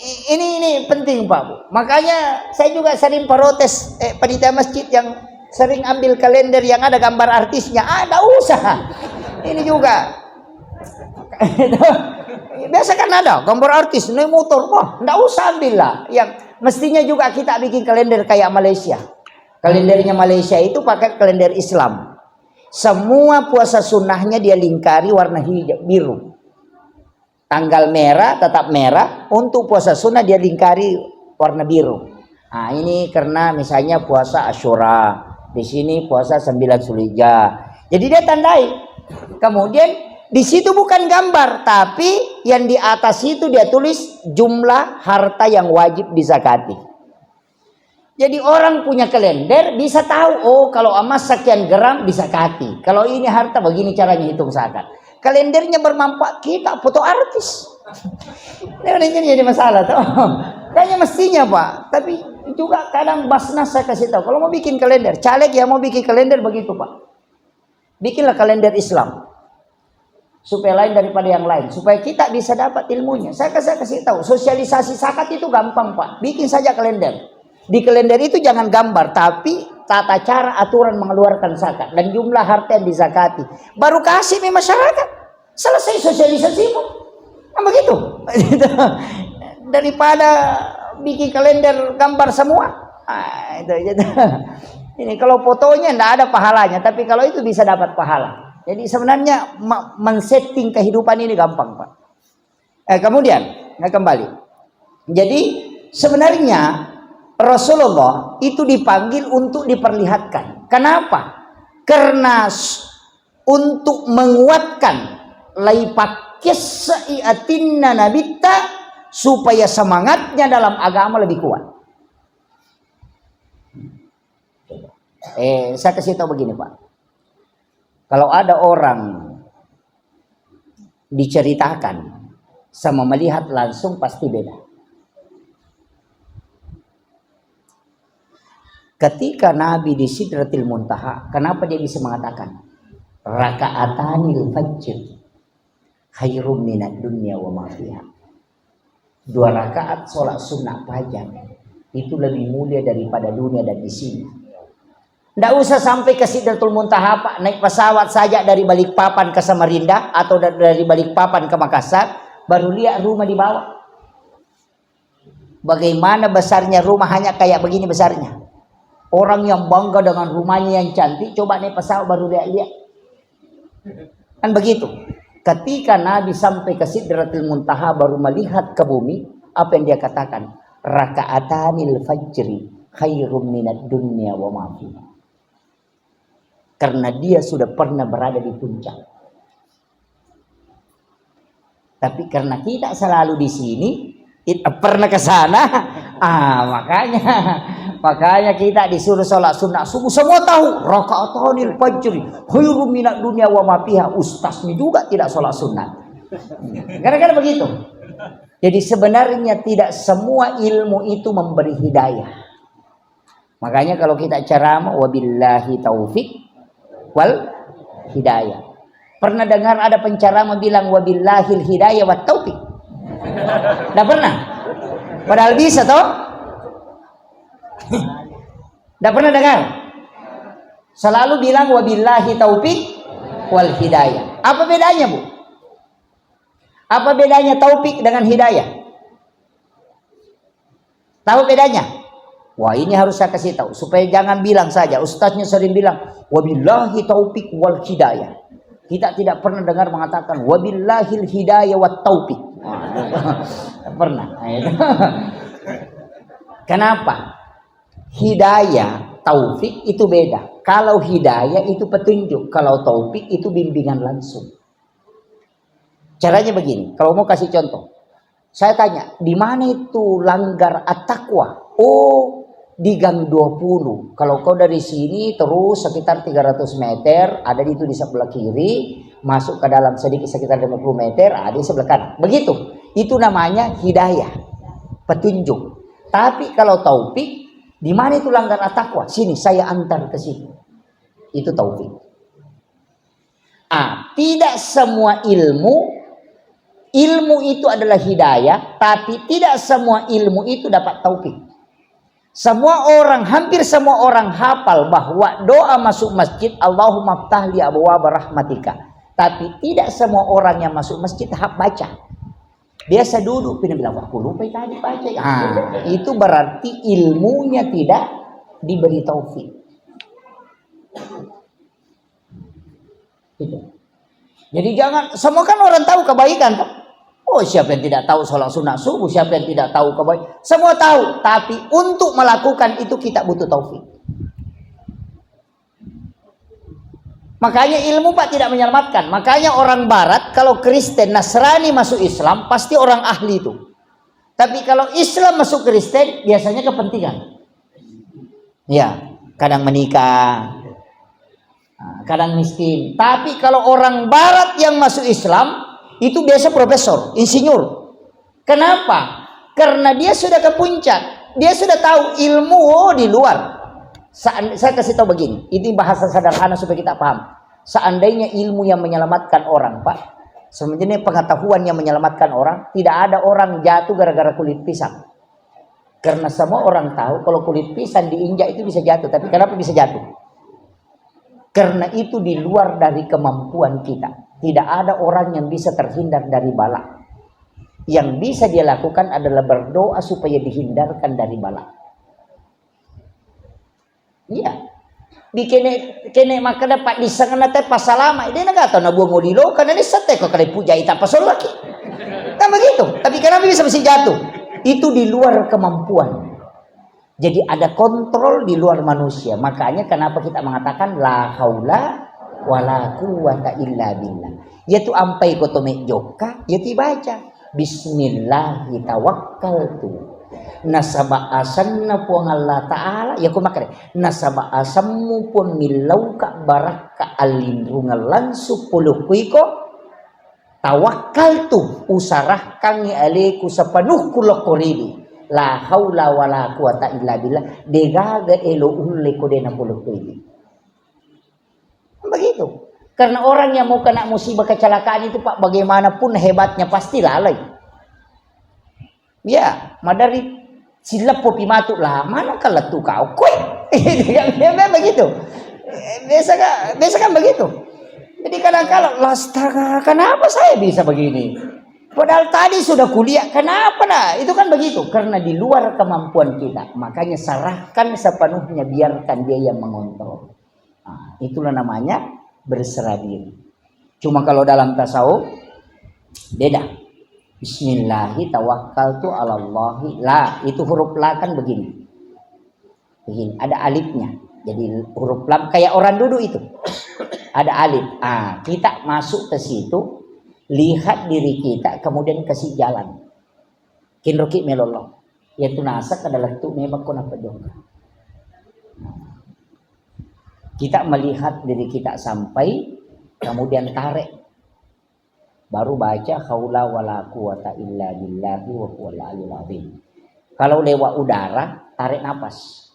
Ini penting Pak Bu. Makanya saya juga sering protes panitia masjid yang sering ambil kalender yang ada gambar artisnya. Ada usaha. Ini juga. Biasa kan ada gambar artis naik motor. Wah, enggak usah ambil lah. Yang mestinya juga kita bikin kalender kayak Malaysia. Kalendernya Malaysia itu pakai kalender Islam. Semua puasa sunnahnya dia lingkari warna hijau biru. Tanggal merah tetap merah, untuk puasa sunnah dia lingkari warna biru. Nah, ini karena misalnya puasa Asyura, di sini puasa 9 Zulhijjah. Jadi dia tandai. Kemudian di situ bukan gambar, tapi yang di atas itu dia tulis jumlah harta yang wajib dizakati. Jadi orang punya kalender bisa tahu, oh kalau emas sekian gram dizakati. Kalau ini harta begini caranya hitung zakat. Kalendernya bermanfaat, kita foto artis. Ini jadi masalah tuh. Kayaknya mestinya Pak. Tapi juga kadang Basnas saya kasih tahu. Kalau mau bikin kalender, caleg yang mau bikin kalender begitu Pak. Bikinlah kalender Islam. Supaya lain daripada yang lain. Supaya kita bisa dapat ilmunya. Saya kasih tahu. Sosialisasi zakat itu gampang Pak. Bikin saja kalender. Di kalender itu jangan gambar. Tapi tata cara aturan mengeluarkan zakat. Dan jumlah harta yang dizakati. Baru kasih nih masyarakat. Selesai sosialisasimu. Nah begitu. Daripada bikin kalender gambar semua. Nah, itu. Ini kalau fotonya tidak ada pahalanya. Tapi kalau itu bisa dapat pahala. Jadi sebenarnya men-setting kehidupan ini gampang Pak. Kemudian kembali. Jadi sebenarnya Rasulullah itu dipanggil untuk diperlihatkan. Kenapa? Karena untuk menguatkan laipakis saiatinna nabita, supaya semangatnya dalam agama lebih kuat. Saya kasih tahu begini Pak. Kalau ada orang diceritakan sama melihat langsung pasti beda. Ketika Nabi di Sidratil Muntaha, kenapa dia bisa mengatakan? Raka'atanil fajr khairum minad dunya wa ma fiha. 2 rakaat sholat sunnah fajar itu lebih mulia daripada dunia dan isinya. Nggak usah sampai ke Sidratul Muntaha, Pak. Naik pesawat saja dari Balikpapan ke Samarinda atau dari Balikpapan ke Makassar, baru lihat rumah di bawah. Bagaimana besarnya rumah, hanya kayak begini besarnya. Orang yang bangga dengan rumahnya yang cantik, coba naik pesawat baru lihat-lihat. Kan begitu. Ketika Nabi sampai ke Sidratul Muntaha baru melihat ke bumi, apa yang dia katakan? Raka'atanil fajri khairum minad dunya wa ma fiha. Karena dia sudah pernah berada di puncak. Tapi karena kita selalu di sini, kita pernah ke sana, makanya kita disuruh sholat sunnah subuh. Semua tahu raka'atanil fajri khairum minad dunya wa ma fiha. Ustaznya juga tidak sholat sunnah. Gara-gara begitu. Jadi sebenarnya tidak semua ilmu itu memberi hidayah. Makanya kalau kita ceramah, wabillahi taufik wal hidayah. Pernah dengar ada penceramah bilang wabillahil hidayah wat taufik? Tidak pernah. Padahal bisa toh? Tidak pernah dengar. Selalu bilang wabillahi taufik wal hidayah. Apa bedanya, Bu? Apa bedanya taufik dengan hidayah? Tahu bedanya? Wah, ini harus saya kasih tahu supaya jangan bilang saja ustaznya sering bilang wabillahi taufik wal hidayah. Kita tidak pernah dengar mengatakan wabillahil hidayah wat taufik. Pernah. Kenapa? Hidayah, taufik itu beda. Kalau hidayah itu petunjuk, kalau taufik itu bimbingan langsung. Caranya begini, kalau mau kasih contoh. Saya tanya, di mana itu langgar at-taqwa? Oh, di gang 20. Kalau kau dari sini terus sekitar 300 meter, ada itu di sebelah kiri, masuk ke dalam sedikit sekitar 50 meter, ada di sebelah kanan. Begitu. Itu namanya hidayah, petunjuk. Tapi kalau taufik, di mana itu langgar at-taqwa? Sini, saya antar ke sini. Itu taufik. Tidak semua ilmu itu adalah hidayah, tapi tidak semua ilmu itu dapat taufik. Hampir semua orang hafal bahwa doa masuk masjid, Allahumma ftahli abwaaba rahmatika. Tapi tidak semua orang yang masuk masjid baca. Biasa duduk, pindah bilang, wah, aku lupa tadi baca. Itu berarti ilmunya tidak diberi taufik. Gitu. Jadi jangan, semua kan orang tahu kebaikan, toh? Oh, siapa yang tidak tahu sholat sunnah subuh? Siapa yang tidak tahu kebaikan? Semua tahu, tapi untuk melakukan itu kita butuh taufik. Makanya ilmu, Pak, tidak menyelamatkan. Makanya orang barat kalau Kristen, Nasrani masuk Islam pasti orang ahli itu. Tapi kalau Islam masuk Kristen biasanya kepentingan. Ya, kadang menikah, kadang miskin. Tapi kalau orang barat yang masuk Islam itu biasa profesor, insinyur. Kenapa? Karena dia sudah ke puncak. Dia sudah tahu ilmu di luar. Saya kasih tahu begini. Ini bahasa sederhana supaya kita paham. Seandainya ilmu yang menyelamatkan orang, Pak, sebenarnya pengetahuan yang menyelamatkan orang, tidak ada orang jatuh gara-gara kulit pisang. Karena semua orang tahu kalau kulit pisang diinjak itu bisa jatuh. Tapi kenapa bisa jatuh? Karena itu di luar dari kemampuan kita. Tidak ada orang yang bisa terhindar dari bala. Yang bisa dia lakukan adalah berdoa supaya dihindarkan dari bala. Iya. Kene maka dapat disangana teh pasalama. Dia enggak tahu nabuang modilo karena ini sate kok kali puja ita pasol lagi. Kan begitu. Tapi kenapa bisa jatuh? Itu di luar kemampuan. Jadi ada kontrol di luar manusia. Makanya kenapa kita mengatakan la haula wala quwata illa billah. Yaitu ampai kotome joka, yaitu baca bismillahi tawakkaltu. Nasaba asanna puang Allah Ta'ala, ya ku makre. Nasaba asammu pun milauka baraka alindrungal lansu pulukuiko tawakkaltu usarah kangi aleku sepenuh kulokoribi. La haula wala quwata illa billah. Degaga elo ulle kodena pulukuiko. Begitu. Karena orang yang mau kena musibah kecelakaan itu Pak, bagaimanapun hebatnya pasti lalai. Ya, madari silap popi matuk lah, mana kalau tuh kau kue. Begitu. Biasa kan begitu. Jadi kadang-kadang, astaga, kenapa saya bisa begini? Padahal tadi sudah kuliah, kenapa nah? Itu kan begitu, karena di luar kemampuan kita. Makanya serahkan sepenuhnya, biarkan dia yang mengontrol. Nah, itulah namanya berserah diri. Cuma kalau dalam tasawuf beda. Bismillahi tawakkaltu 'alallahi la. Itu huruf la kan begini. Begini, ada alifnya. Jadi huruf lam kayak orang duduk itu. Ada alif. Kita masuk ke situ, lihat diri kita, kemudian kasih jalan. Kinroki melolong. Yaitu nasak adalah tu memang kona pedong. Kita melihat diri kita sampai, kemudian tarik. Baru baca haula wala quwata illa billahi wa huwal aliyyul azim. Kalau lewat udara, tarik napas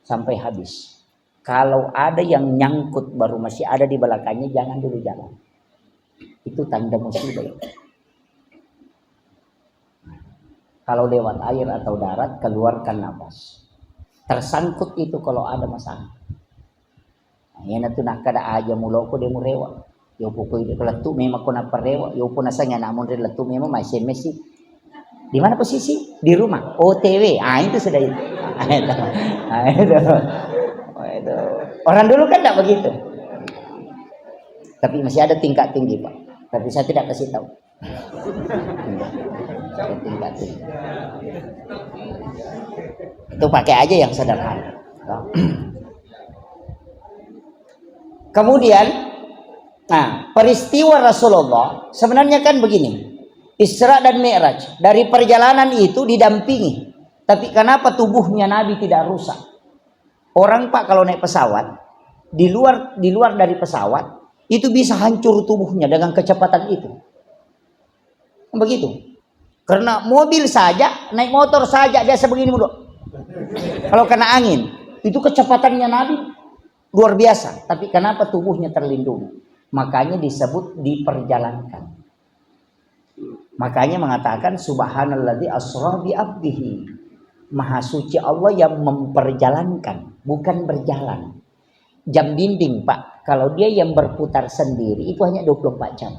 sampai habis. Kalau ada yang nyangkut baru masih ada di belakangnya, jangan dulu jalan. Itu tanda musibah. Kalau lewat air atau darat, keluarkan napas. Tersangkut itu kalau ada masalah. Yan tu nak kada aja muloko demo rewa. Yo pokok itu letu memang kona perewa. Yo pun asanya namun letu memang masih Messi. Di mana posisi? Di rumah. OTW. Itu sudah itu. Itu. Orang dulu kan tidak begitu. Tapi masih ada tingkat tinggi Pak. Tapi saya tidak kasih tahu. Tingkat tinggi. Itu pakai aja yang sederhana. Kemudian, peristiwa Rasulullah sebenarnya kan begini. Isra dan Mi'raj, dari perjalanan itu didampingi. Tapi kenapa tubuhnya Nabi tidak rusak? Orang Pak kalau naik pesawat, di luar dari pesawat, itu bisa hancur tubuhnya dengan kecepatan itu. Begitu. Karena mobil saja, naik motor saja, biasa begini mulu. Kalau kena angin, itu kecepatannya Nabi luar biasa, tapi kenapa tubuhnya terlindungi? Makanya disebut diperjalankan. Makanya mengatakan subhanalladzi asra bi abdihi. Maha suci Allah yang memperjalankan, bukan berjalan. Jam dinding Pak, kalau dia yang berputar sendiri itu hanya 24 jam.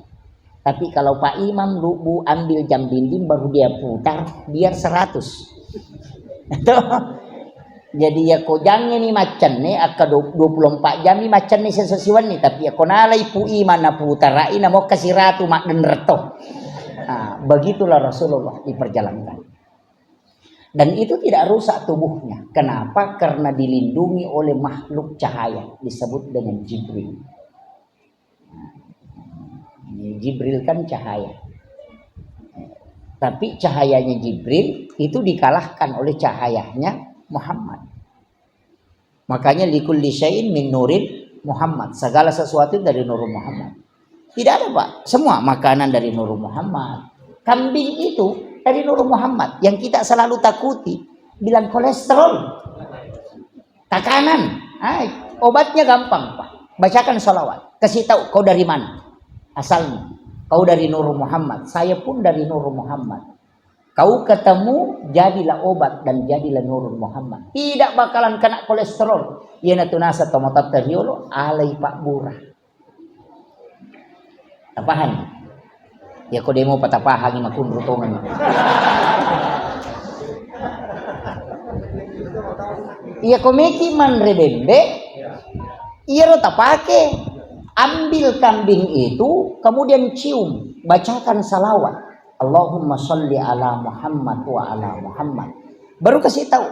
Tapi kalau Pak Imam lubu ambil jam dinding baru dia putar, biar 100. Jadi ya ko jangan ni macan ni akka 24 jam ni macan ni sesasiwan ni, tapi ako nalay pui mana putarai na mo kasi ratu mak dan reto. Begitulah Rasulullah diperjalankan. Dan itu tidak rusak tubuhnya. Kenapa? Karena dilindungi oleh makhluk cahaya, disebut dengan Jibril. Jibril kan cahaya. Tapi cahayanya Jibril itu dikalahkan oleh cahayanya Muhammad. Makanya likulli syai'in min nurin Muhammad. Segala sesuatu dari nur Muhammad. Tidak ada Pak. Semua makanan dari nur Muhammad. Kambing itu dari nur Muhammad. Yang kita selalu takuti. Bilang kolesterol. Tekanan. Obatnya gampang Pak. Bacakan sholawat. Kasih tahu kau dari mana asalnya. Kau dari nur Muhammad. Saya pun dari nur Muhammad. Kau ketemu, jadilah obat dan jadilah Nurul Muhammad. Tidak bakalan kena kolesterol. Yana tunasa tomatat teriolo alai Pak Burah. Tapahan. Ya kau demo patapahan ni makun rutongan. Iya kau meki man rebembe. Iya lo tapake. Ambil kambing itu, kemudian cium, bacakan salawat. Allahumma sholli ala Muhammad wa ala Muhammad. Baru kasih tahu.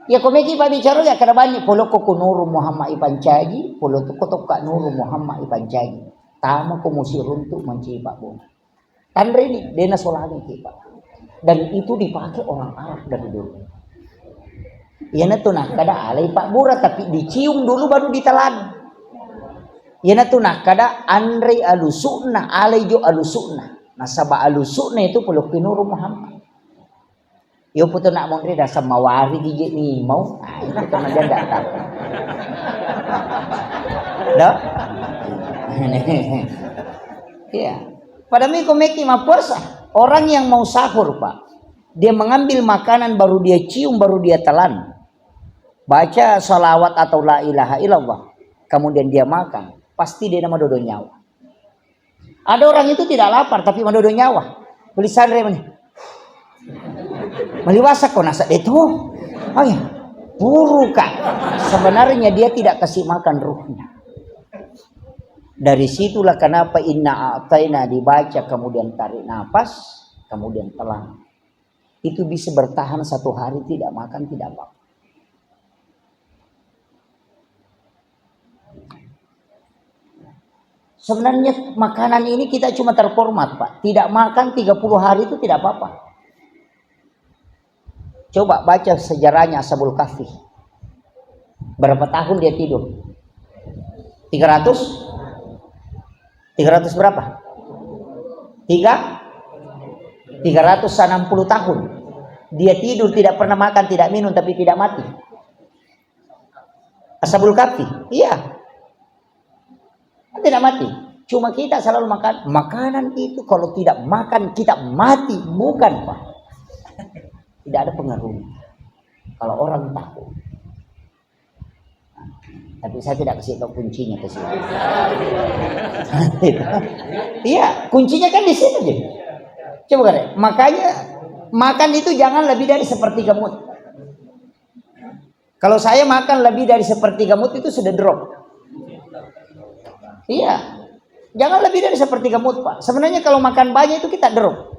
Ya komeki pa bicara ya kada banyak polo ko nuru Muhammad ipancaji, polo to ko ka nuru Muhammad ipancaji. Tama ko musiruntu mencipa bu. Tandre ini dena solani kita. Dan itu dipakai orang Arab dari dulu. Ya na tunah kada alai Pak Bura tapi dicium dulu baru ditelan. Yana tunah kada Andre alusukna alejo alusukna. Nasaba alusukna itu peluk pinuru Muhammad. Yo puto nak mondre dah samawari gigi ni mau. Ah, itu kan aja enggak tahu. Dah? Iya. Pada miko meki puasa. Orang yang mau sahur, Pak. Dia mengambil makanan baru dia cium baru dia telan. Baca salawat atau la ilaha illallah. Kemudian dia makan. Pasti dia nama dodo nyawa. Ada orang itu tidak lapar tapi madodo nyawa. Beli sandre mana? Meliwasa kok nasa itu. Oh ya, buru Kak. Sebenarnya dia tidak kasih makan ruhnya. Dari situlah kenapa inna a'taina dibaca kemudian tarik nafas, kemudian telan. Itu bisa bertahan 1 hari tidak makan tidak apa. Sebenarnya makanan ini kita cuma terformat, Pak. Tidak makan 30 hari itu tidak apa-apa. Coba baca sejarahnya Ashabul Kahfi. Berapa tahun dia tidur? 300? 300 berapa? 360 tahun. Dia tidur tidak pernah makan, tidak minum, tapi tidak mati. Ashabul Kahfi. Iya. Tidak mati. Cuma kita selalu makan. Makanan itu kalau tidak makan kita mati. Bukan, Pak. Tidak ada pengaruhnya. Kalau orang tahu. Tapi saya tidak kasih tahu kuncinya ke sini. Iya, kuncinya kan di situ aja. Coba kan. Makanya makan itu jangan lebih dari sepertiga mut. Kalau saya makan lebih dari sepertiga mut itu sudah drop. Iya, jangan lebih dari sepertiga mut, Pak. Sebenarnya kalau makan banyak itu kita drop.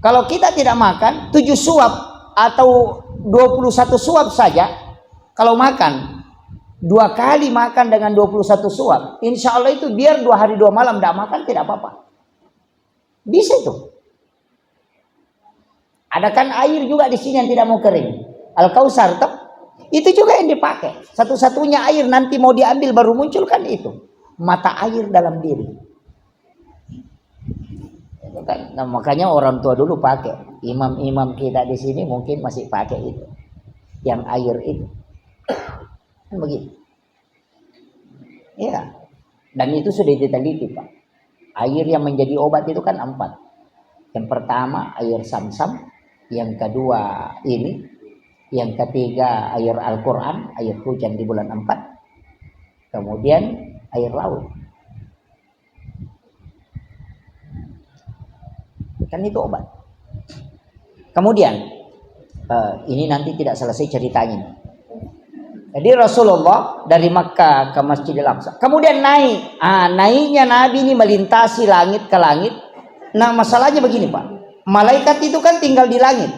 Kalau kita tidak makan 7 suap atau 21 suap saja, kalau makan 2 kali makan dengan 21 suap, insya Allah itu biar 2 hari 2 malam tidak makan tidak apa-apa. Bisa itu. Ada kan air juga di sini yang tidak mau kering. Al-Kausar itu juga yang dipakai. Satu-satunya air nanti mau diambil baru muncul kan itu. Mata air dalam diri. Nah, makanya orang tua dulu pakai. Imam-imam kita di sini mungkin masih pakai itu. Yang air itu. Kan begitu. Ya. Dan itu sudah diteliti, Pak. Air yang menjadi obat itu kan 4. Yang pertama air Sam-Sam, yang kedua ini, yang ketiga air Al-Qur'an, air hujan di bulan 4. Kemudian air laut. Kan itu obat. Kemudian ini nanti tidak selesai ceritanya. Jadi Rasulullah dari Makkah ke Masjidil Aqsa. Kemudian naik. Naiknya Nabi ini melintasi langit ke langit. Nah, masalahnya begini, Pak. Malaikat itu kan tinggal di langit.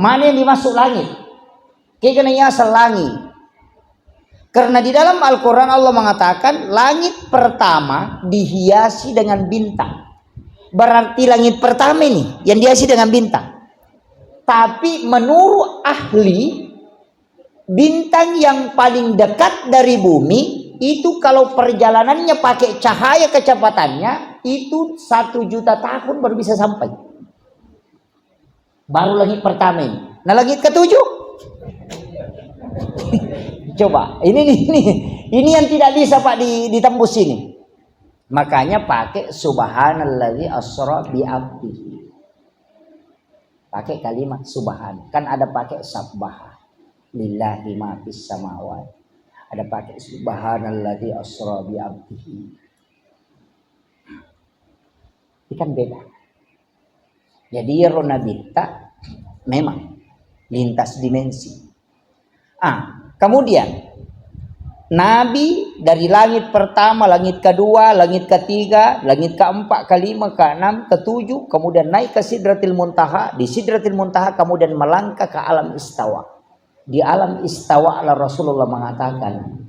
Mana yang dimasuk langit? Kayaknya asal langit. Karena di dalam Al-Quran Allah mengatakan langit pertama dihiasi dengan bintang. Berarti langit pertama ini yang dihiasi dengan bintang. Tapi menurut ahli, bintang yang paling dekat dari bumi itu kalau perjalanannya pakai cahaya kecepatannya itu 1 juta tahun baru bisa sampai. Baru langit pertama ini. Nah, langit ketujuh. Coba, ini yang tidak bisa, Pak, ditembus ini. Makanya pakai subhanallazi asra bi abdihi. Pakai kalimat subhan. Kan ada pakai sabbah. Lillahi ma fis samawati. Ada pakai subhanallazi asra bi abdihi. Ini kan beda. Jadi Ronabita memang lintas dimensi. Kemudian Nabi dari langit pertama, langit kedua, langit ketiga, langit keempat, kelima, keenam, ketujuh, kemudian naik ke Sidratil Muntaha. Di Sidratil Muntaha kemudian melangkah ke alam istawa. Di alam istawa Allah Rasulullah mengatakan,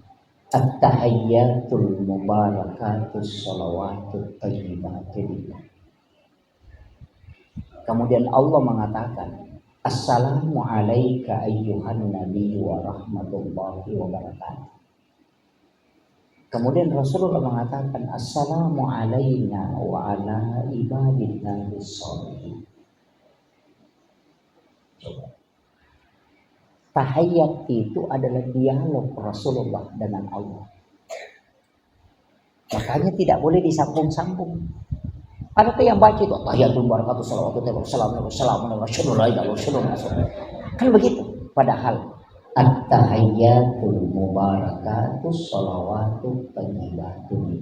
At-tahayyatul mubarakatus salawatut thayyibatul. Kemudian Allah mengatakan, Assalamu alayka ayyuhan nabi wa rahmatullahi wa barakatuh. Kemudian Rasulullah mengatakan, Assalamu alayna wa ala ibadillahi sholihin. Tahiyat itu adalah dialog Rasulullah dengan Allah. Makanya tidak boleh disambung-sambung. Ada yang baca itu tahiyatul barakatuh salawatu kan begitu. Padahal at-tahiyyatul mubarakatuh salawatu thayyibatun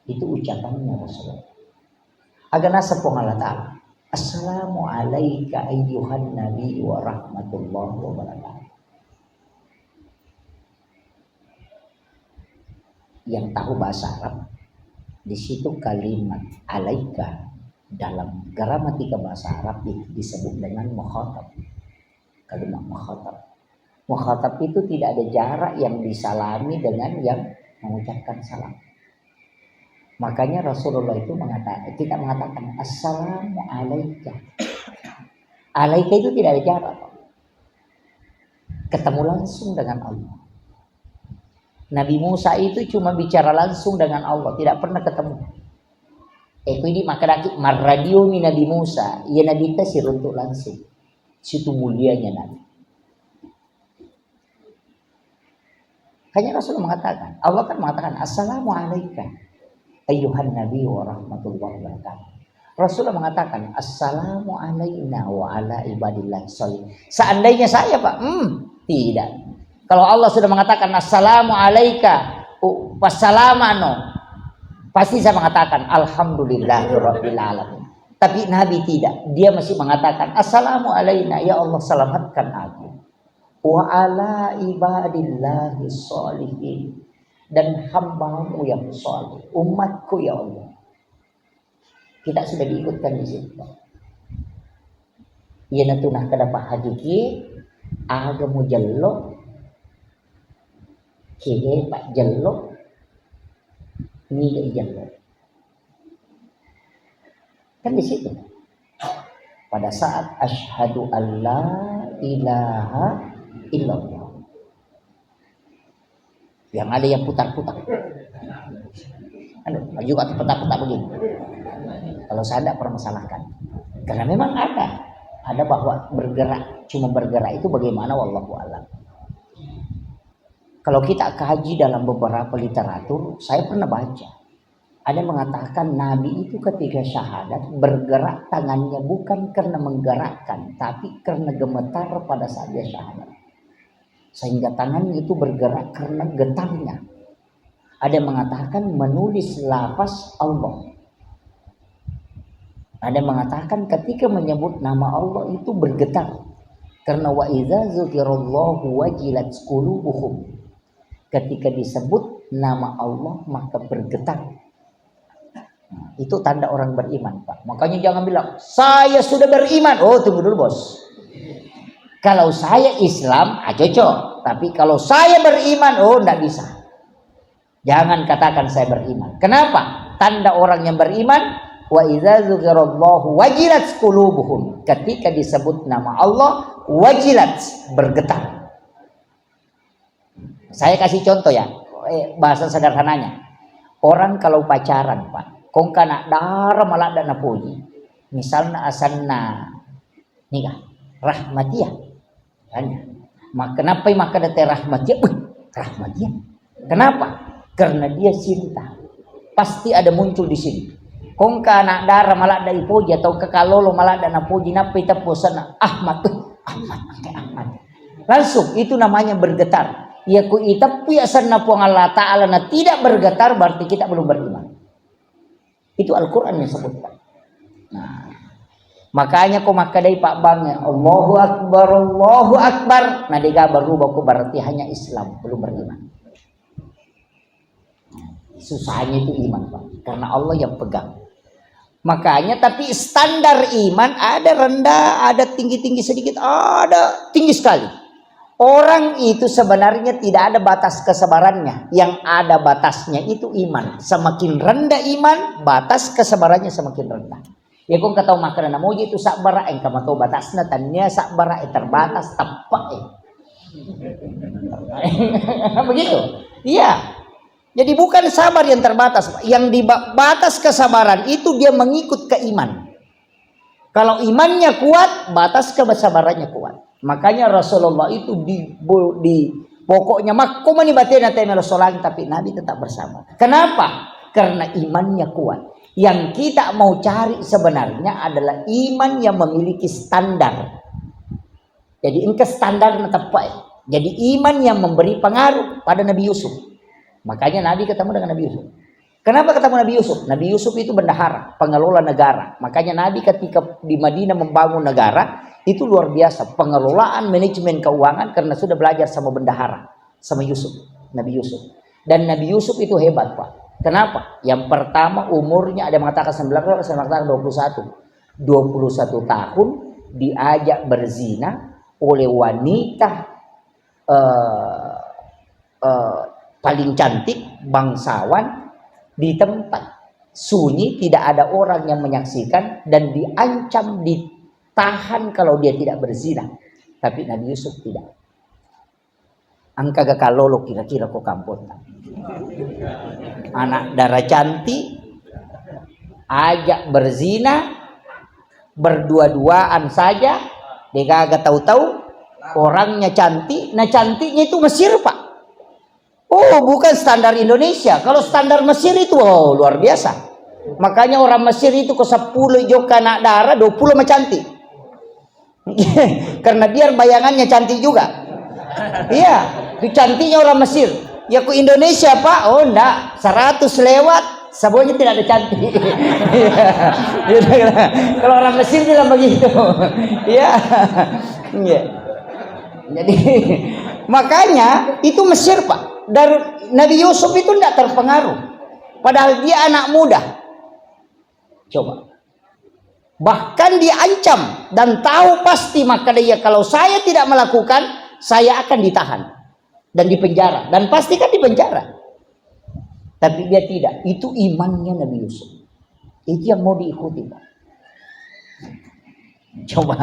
itu ucapannya Rasulullah. Agana sepung Allah Ta'ala. Assalamu alayka ayyuhan nabi wa rahmatullahi wa barakatuh. Yang tahu bahasa Arab, di situ kalimat alaika dalam gramatika bahasa Arab itu disebut dengan mukhatab. Kalimat mukhatab. Mukhatab itu tidak ada jarak yang disalami dengan yang mengucapkan salam. Makanya Rasulullah itu kita mengatakan assalamu alaika. Alaika itu tidak ada jarak. Ketemu langsung dengan Allah. Nabi Musa itu cuma bicara langsung dengan Allah, tidak pernah ketemu. Itu ini maka marradio mi Nabi Musa, ya Nabi tasir untuk langsung. Situ mulianya Nabi. Hanya Rasulullah mengatakan, Allah kan mengatakan assalamu alayka ayyuhan nabi wa rahmatullahi wa barakatuh. Rasulullah mengatakan assalamu alayna wa ala ibadillahi sholihin. Seandainya saya Pak, tidak. Kalau Allah sudah mengatakan assalamu alayka wassalamano, pasti saya mengatakan alhamdulillahirabbil alamin. Tapi Nabi tidak, dia masih mengatakan assalamu alayna, ya Allah selamatkan aku. Wa ala ibadillahi sholihin, dan hamba-Mu yang saleh, umatku ya Allah. Kita sudah diikutkan di situ. Ia natunah kadapa hakiki agamu jallo kini Pak jallo ni jallo. Kan di situ. Pada saat asyhadu alla ilaha illallah. Yang ada yang putar-putar. Aduh, juga putar-putar begini. Kalau saya tidak permasalahkan. Karena memang ada bahwa bergerak, cuma bergerak itu bagaimana wallahu a'lam. Kalau kita kaji dalam beberapa literatur, saya pernah baca. Ada yang mengatakan Nabi itu ketika syahadat bergerak tangannya bukan karena menggerakkan, tapi karena gemetar pada saat dia syahadat. Sehingga tangannya itu bergerak karena getarnya. Ada yang mengatakan menulis lafaz Allah. Ada yang mengatakan ketika menyebut nama Allah itu bergetar. Karena wa idza dzukirallahu wajilat qulubuhum. Ketika disebut nama Allah maka bergetar. Nah, itu tanda orang beriman, Pak. Makanya jangan bilang saya sudah beriman. Oh, tunggu dulu, Bos. Kalau saya Islam, cocok. Tapi kalau saya beriman, oh, enggak bisa. Jangan katakan saya beriman. Kenapa? Tanda orang yang beriman, wa idza dzukirallahu wajilat qulubuhum. Ketika disebut nama Allah, wajilat, bergetar. Saya kasih contoh ya, bahasa sederhananya. Orang kalau pacaran, Pak, kong kana dara malak dan napuji. Misalnya asanna nikah, rahmatiyah. Tanya. Kenapa maka dete rahmatiyah? Rahmatiyah. Kenapa? Karena dia cinta. Pasti ada muncul di sini. Kong kana dara malak dari puji atau kekalolo malak dan napuji napi tapusana Ahmad. Ahmad. Langsung itu namanya bergetar. Ya ku itapu ya sanna puang Allah Ta'ala na tidak bergetar berarti kita belum beriman. Itu Al-Quran yang sebutkan. Nah, makanya kau makadai Pak Bang ya Allahu Akbar. Nah dia berubah ku berarti hanya Islam belum beriman. Susahnya itu iman Pak, karena Allah yang pegang. Makanya tapi standar iman ada rendah, ada tinggi-tinggi sedikit, ada tinggi sekali. Orang itu sebenarnya tidak ada batas kesabarannya. Yang ada batasnya itu iman. Semakin rendah iman, batas kesabarannya semakin rendah. Ya kung kataw makanan moji itu sakbara yang kamu tahu batasnya tanya sakbara terbatas tepat begitu. Iya. Jadi bukan sabar yang terbatas. Yang di batas kesabaran itu dia mengikut ke iman. Kalau imannya kuat, batas kesabarannya kuat. Makanya Rasulullah itu di pokoknya makomani batina tema Rasulullah, tapi Nabi tetap bersama. Kenapa? Karena imannya kuat. Yang kita mau cari sebenarnya adalah iman yang memiliki standar. Jadi ini standar tepat. Jadi iman yang memberi pengaruh pada Nabi Yusuf. Makanya Nabi ketemu dengan Nabi Yusuf. Kenapa ketemu Nabi Yusuf? Nabi Yusuf itu bendahara, pengelola negara. Makanya Nabi ketika di Madinah membangun negara, itu luar biasa. Pengelolaan manajemen keuangan karena sudah belajar sama bendahara, sama Yusuf, Nabi Yusuf. Dan Nabi Yusuf itu hebat, Pak. Kenapa? Yang pertama umurnya ada yang mengatakan 19, ada yang mengatakan 21. 21 tahun diajak berzina oleh wanita paling cantik, bangsawan, di tempat sunyi, tidak ada orang yang menyaksikan, dan diancam ditahan kalau dia tidak berzina. Tapi Nabi Yusuf tidak. Angka gakalolo kira-kira kok kampung. Anak darah cantik ajak berzina, berdua-duaan saja, dia kagak tahu-tahu orangnya cantik. Nah cantiknya itu Mesir, Pak. Oh, bukan standar Indonesia. Kalau standar Mesir itu luar biasa. Makanya orang Mesir itu ke 10 joka anak darah, 20 mah cantik. Karena biar bayangannya cantik juga. Iya, itu cantiknya orang Mesir. Ya ke Indonesia, Pak. Oh, enggak. 100 lewat, semuanya tidak ada cantik. Kalau orang Mesir bilang begitu. Iya. Jadi makanya itu Mesir, Pak. Dan Nabi Yusuf itu tidak terpengaruh. Padahal dia anak muda. Coba. Bahkan diancam dan tahu pasti, maka dia kalau saya tidak melakukan, saya akan ditahan dan dipenjara, dan pasti kan dipenjara. Tapi dia tidak. Itu imannya Nabi Yusuf. Itu yang mau diikuti, Pak. Coba.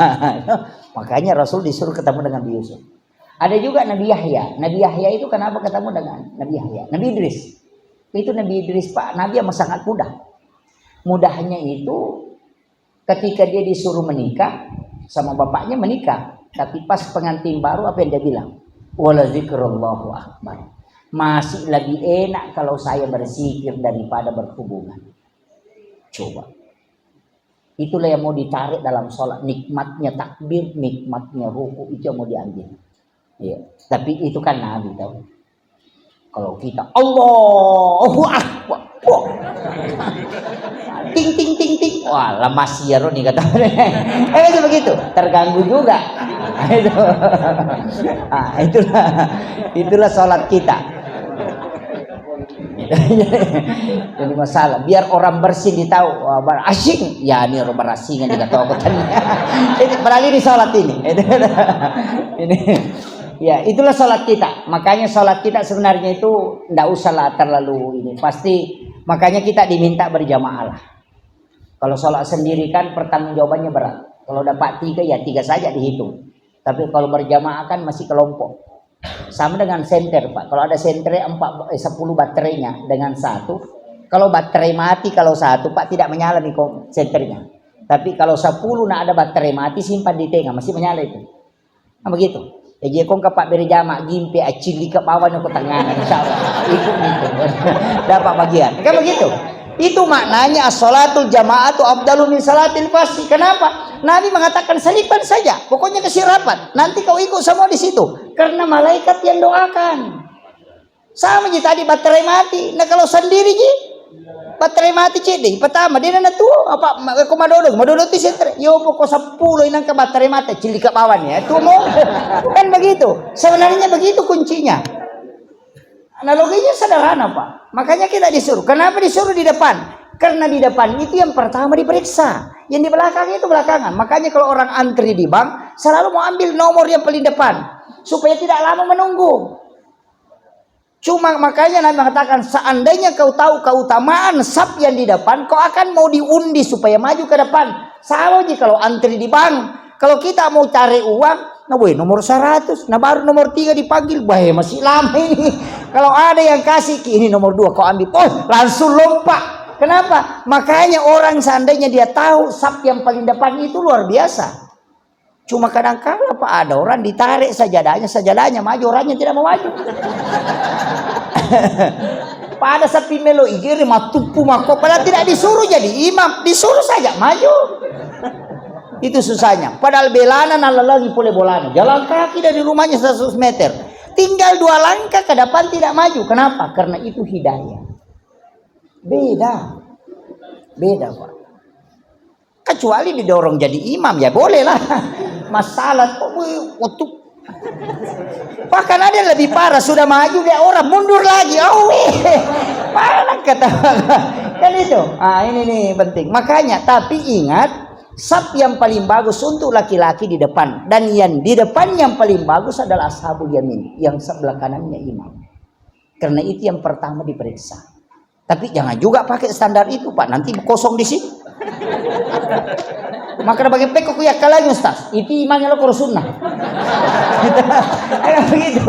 Makanya Rasul disuruh ketemu dengan Nabi Yusuf. Ada juga Nabi Yahya. Nabi Yahya itu kenapa ketemu dengan Nabi Yahya? Nabi Idris. Itu Nabi Idris, Pak. Nabi yang sangat mudah. Mudahnya itu ketika dia disuruh menikah sama bapaknya menikah. Tapi pas pengantin baru apa yang dia bilang? Wala zikrullahu akbar. Masih lebih enak kalau saya berzikir daripada berhubungan. Coba. Itulah yang mau ditarik dalam sholat. Nikmatnya takbir, nikmatnya ruku, itu yang mau diambil. Ya, tapi itu kan Nabi tahu. Kalau kita Allahu Akbar, ting ting ting ting, wah lemas ya Roni kata. Itu begitu, terganggu juga. Itu, itulah sholat kita. Jadi masalah, biar orang bersih ditahu, wah asing, ya ini orang berasingan juga tahu katanya. Ini beralih di sholat ini. Ini. Ya, itulah sholat kita. Makanya sholat kita sebenarnya itu tidak usahlah terlalu ini. Pasti makanya kita diminta berjamaah lah. Kalau sholat sendiri kan pertanggungjawabannya berat. Kalau dapat 3 ya 3 saja dihitung. Tapi kalau berjamaah kan masih kelompok. Sama dengan senter, Pak. Kalau ada senter 10 baterainya dengan 1. Kalau baterai mati kalau 1, Pak, tidak menyala nih senternya. Tapi kalau 10 nah ada baterai mati, simpan di tengah masih menyala itu. Nah begitu. Jadi kong kapak berjamaah gimpe acili ke bawahnya ke tangan, insyaallah ikut gitu. Dapat bagian. Kan begitu. Itu maknanya as-sholatul jama'atu afdalu min salatil fasih. Kenapa? Nabi mengatakan selipan saja, pokoknya kasih rapat. Nanti kau ikut semua di situ. Karena malaikat yang doakan. Sama je tadi baterai mati. Nah kalau sendiri je baterai mati cedih. Pertama dia nak tu apa komadodo ti sentre. Yo pokok 10 inang ke baterai mati cili ke bawah ya. Tu mau kan begitu. Sebenarnya begitu kuncinya. Analoginya sederhana, Pak. Makanya kita disuruh. Kenapa disuruh di depan? Karena di depan itu yang pertama diperiksa. Yang di belakang itu belakangan. Makanya kalau orang antri di bank selalu mau ambil nomor yang paling depan supaya tidak lama menunggu. Cuma makanya Nabi mengatakan seandainya kau tahu keutamaan saf yang di depan, kau akan mau diundi supaya maju ke depan. Sama aja kalau antri di bank. Kalau kita mau cari uang, nah nomor 100, nah baru nomor 3 dipanggil, masih lama ini. Kalau ada yang kasih ini nomor 2 kau ambil, langsung lompat. Kenapa? Makanya orang seandainya dia tahu saf yang paling depan itu luar biasa. Cuma kadang-kala Pak, ada orang ditarik sajadahnya maju, orangnya tidak mau maju. Pada sapi melo igiri matupu mako, padahal tidak disuruh jadi imam, disuruh saja maju. Itu susahnya. Padahal belana lagi pule bolana. Jalan kaki dari rumahnya 100 meter. Tinggal 2 langkah ke depan tidak maju. Kenapa? Karena itu hidayah. Beda Pak. Kecuali didorong jadi imam ya boleh lah. Masalah untuk bahkan ada yang lebih parah, sudah maju dia orang mundur lagi. Mana kata kan itu. Ini nih penting. Makanya tapi ingat, saf yang paling bagus untuk laki-laki di depan, dan yang di depan yang paling bagus adalah ashabul yamin, yang sebelah kanannya imam. Karena itu yang pertama diperiksa. Tapi jangan juga pakai standar itu Pak, nanti kosong di sini. Maka bagi pekok ya kalanya Ustaz, itu imamnya lo sunnah. Begitu.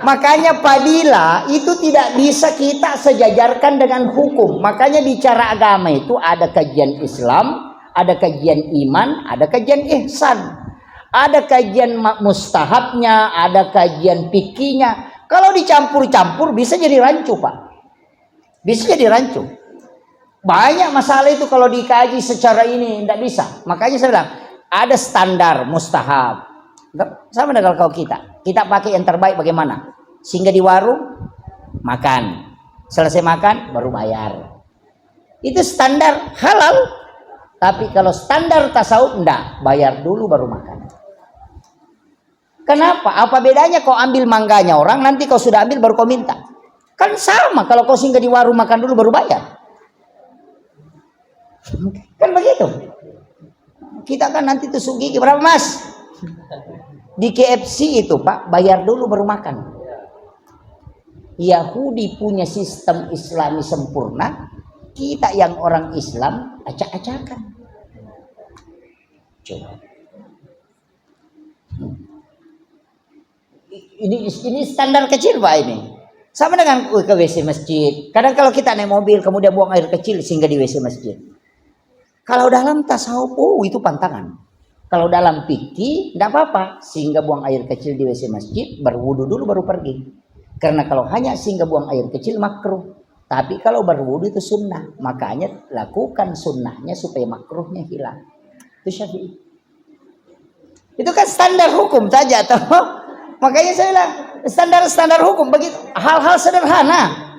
Makanya padila itu tidak bisa kita sejajarkan dengan hukum. Makanya bicara agama itu ada kajian Islam, ada kajian iman, ada kajian ihsan. Ada kajian mustahabnya, ada kajian fikihnya. Kalau dicampur-campur bisa jadi rancu Pak. Bisa jadi rancu. Banyak masalah itu kalau dikaji secara ini tidak bisa. Makanya saya bilang ada standar mustahab. Sama dengan kalau kita pakai yang terbaik bagaimana? Sehingga di warung makan, selesai makan baru bayar. Itu standar halal. Tapi kalau standar tasawuf enggak, bayar dulu baru makan. Kenapa? Apa bedanya kau ambil mangganya orang, nanti kau sudah ambil baru kau minta? Kan sama kalau kau singgah di warung makan dulu baru bayar. Kan begitu. Kita kan nanti tusuk gigi berapa Mas? Di KFC itu Pak, bayar dulu baru makan. Yahudi punya sistem Islami sempurna, kita yang orang Islam acak-acakan. Coba. Ini standar kecil Pak ini. Sama dengan ke WC masjid. Kadang kalau kita naik mobil kemudian buang air kecil sehingga di WC masjid. Kalau dalam tasawuf itu pantangan. Kalau dalam fikih tidak apa-apa, sehingga buang air kecil di WC masjid, berwudu dulu baru pergi. Karena kalau hanya sehingga buang air kecil makruh. Tapi kalau berwudu itu sunnah. Makanya lakukan sunnahnya supaya makruhnya hilang. Itu Syafi'i. Itu kan standar hukum saja toh. Makanya saya bilang standar hukum begitu, hal-hal sederhana.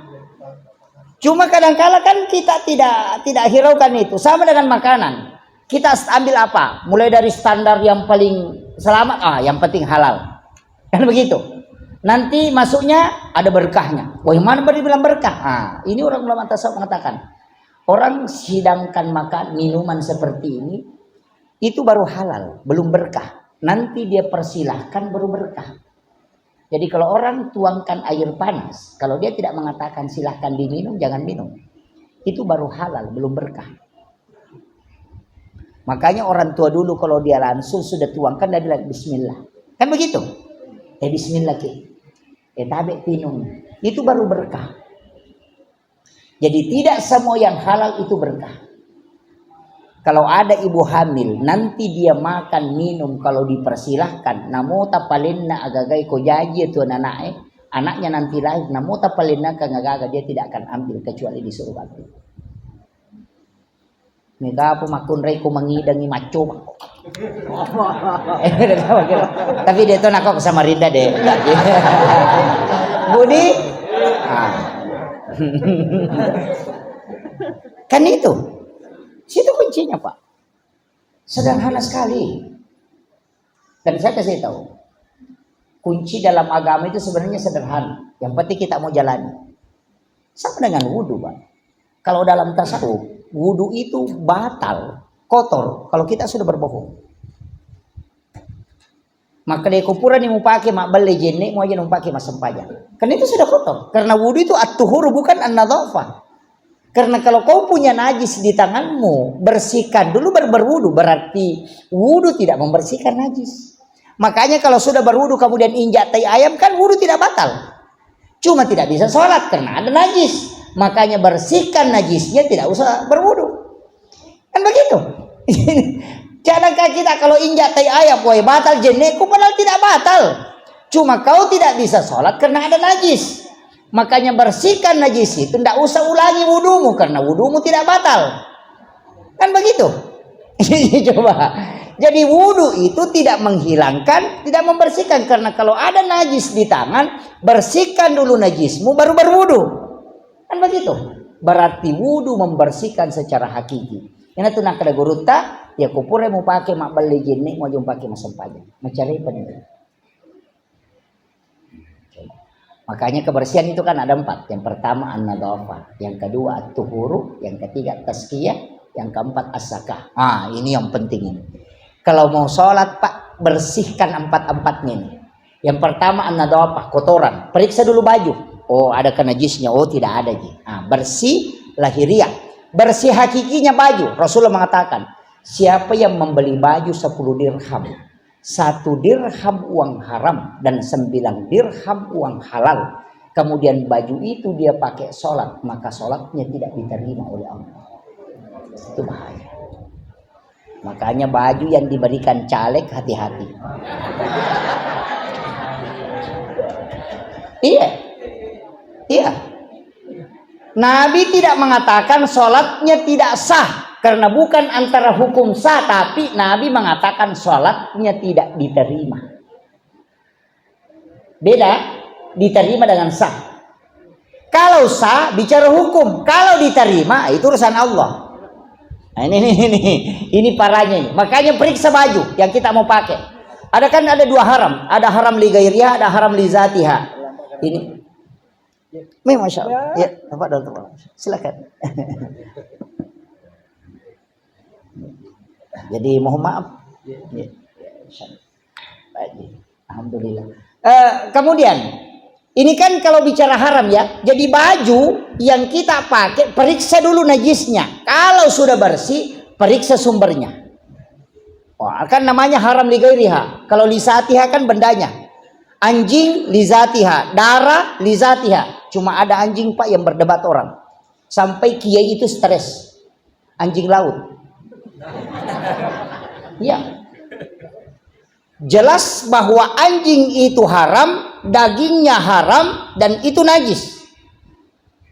Cuma kadang-kala kan kita tidak hiraukan itu. Sama dengan makanan. Kita ambil apa? Mulai dari standar yang paling selamat, yang penting halal. Kan begitu. Nanti masuknya ada berkahnya. Bagaimana dibilang berkah? Ini orang ulama tasawuf mengatakan, orang sidangkan makan minuman seperti ini itu baru halal, belum berkah. Nanti dia persilahkan baru berkah. Jadi kalau orang tuangkan air panas, kalau dia tidak mengatakan silahkan diminum, jangan minum. Itu baru halal, belum berkah. Makanya orang tua dulu kalau dia langsung sudah tuangkan, dia bilang bismillah. Kan begitu? Bismillah ki. Tabe tinum. Itu baru berkah. Jadi tidak semua yang halal itu berkah. Kalau ada ibu hamil, nanti dia makan minum kalau dipersilahkan. Namo tapalinna agagai ko jaji itu anaknya nanti lahir. Namo tapalinna kangagaga, dia tidak akan ambil kecuali disuruh ambil. Mega apa makun reko mangidangi maco. Tapi dia tuh nakok sama Rinda deh. Budi, kan itu. Situ kuncinya Pak. Sederhana sekali. Dan saya kasih tahu. Kunci dalam agama itu sebenarnya sederhana. Yang penting kita mau jalani. Sama dengan wudhu Pak. Kalau dalam tasawuf, wudhu itu batal, kotor. Kalau kita sudah berbohong. Maka dia kupuran yang mau pakai mak beli jenek mau aja mau pakai mas sempaja. Karena itu sudah kotor. Karena wudhu itu at-tuhur bukan an-nadhafah. Karena kalau kau punya najis di tanganmu, bersihkan dulu baru berwudu. Berarti wudu tidak membersihkan najis. Makanya kalau sudah berwudu kemudian injak tai ayam, kan wudu tidak batal. Cuma tidak bisa sholat karena ada najis. makanya bersihkan najisnya, tidak usah berwudu. Kan begitu. Jangankan kita kalau injak tai ayam, woi batal jenekku, padahal tidak batal. Cuma kau tidak bisa sholat karena ada najis. Makanya bersihkan najis itu, tidak usah ulangi wudumu karena wudumu tidak batal. Kan begitu. Coba. Jadi wudu itu tidak menghilangkan, tidak membersihkan. Karena kalau ada najis di tangan, bersihkan dulu najismu baru berwudu. Kan begitu. Berarti wudu membersihkan secara hakiki. Ini tuh nak ada guruta, ya kupure mau pakai mak beli jenik mau jumpa pakai masam pajak. Mencari penting. Makanya kebersihan itu kan ada 4. Yang pertama an-nadhafah, yang kedua at-tuhuru, yang ketiga tazkiyah, yang keempat as-zakah. Ini yang penting ini. Kalau mau sholat Pak, bersihkan 4-4-nya ini. Yang pertama an-nadhafah, kotoran. Periksa dulu baju. Oh, ada najisnya? Oh, tidak ada. Bersih lahiriah. Bersih hakikinya baju. Rasulullah mengatakan, siapa yang membeli baju 10 dirham, 1 dirham uang haram dan 9 dirham uang halal, kemudian baju itu dia pakai sholat, maka sholatnya tidak diterima oleh Allah. Itu bahaya. Makanya baju yang diberikan caleg hati-hati. Iya. Nabi tidak mengatakan sholatnya tidak sah, karena bukan antara hukum sah, tapi Nabi mengatakan sholatnya tidak diterima. Beda, diterima dengan sah. Kalau sah bicara hukum, kalau diterima itu urusan Allah. Nah, ini parahnya ini. Makanya periksa baju yang kita mau pakai. Ada 2 haram, ada haram li ghairiha, ada haram li zatiha. Ini Masya Allah. Ya, Bapak, silakan. Jadi mohon maaf. Ya. Alhamdulillah. Kemudian ini kan kalau bicara haram ya. Jadi baju yang kita pakai periksa dulu najisnya. Kalau sudah bersih, periksa sumbernya. Kan namanya haram li ghairiha. Kalau li zatiha kan bendanya. Anjing li zatiha, darah li zatiha. Cuma ada anjing Pak yang berdebat orang. Sampai kiai itu stres. Anjing laut. Ya. Jelas bahwa anjing itu haram, dagingnya haram, dan itu najis.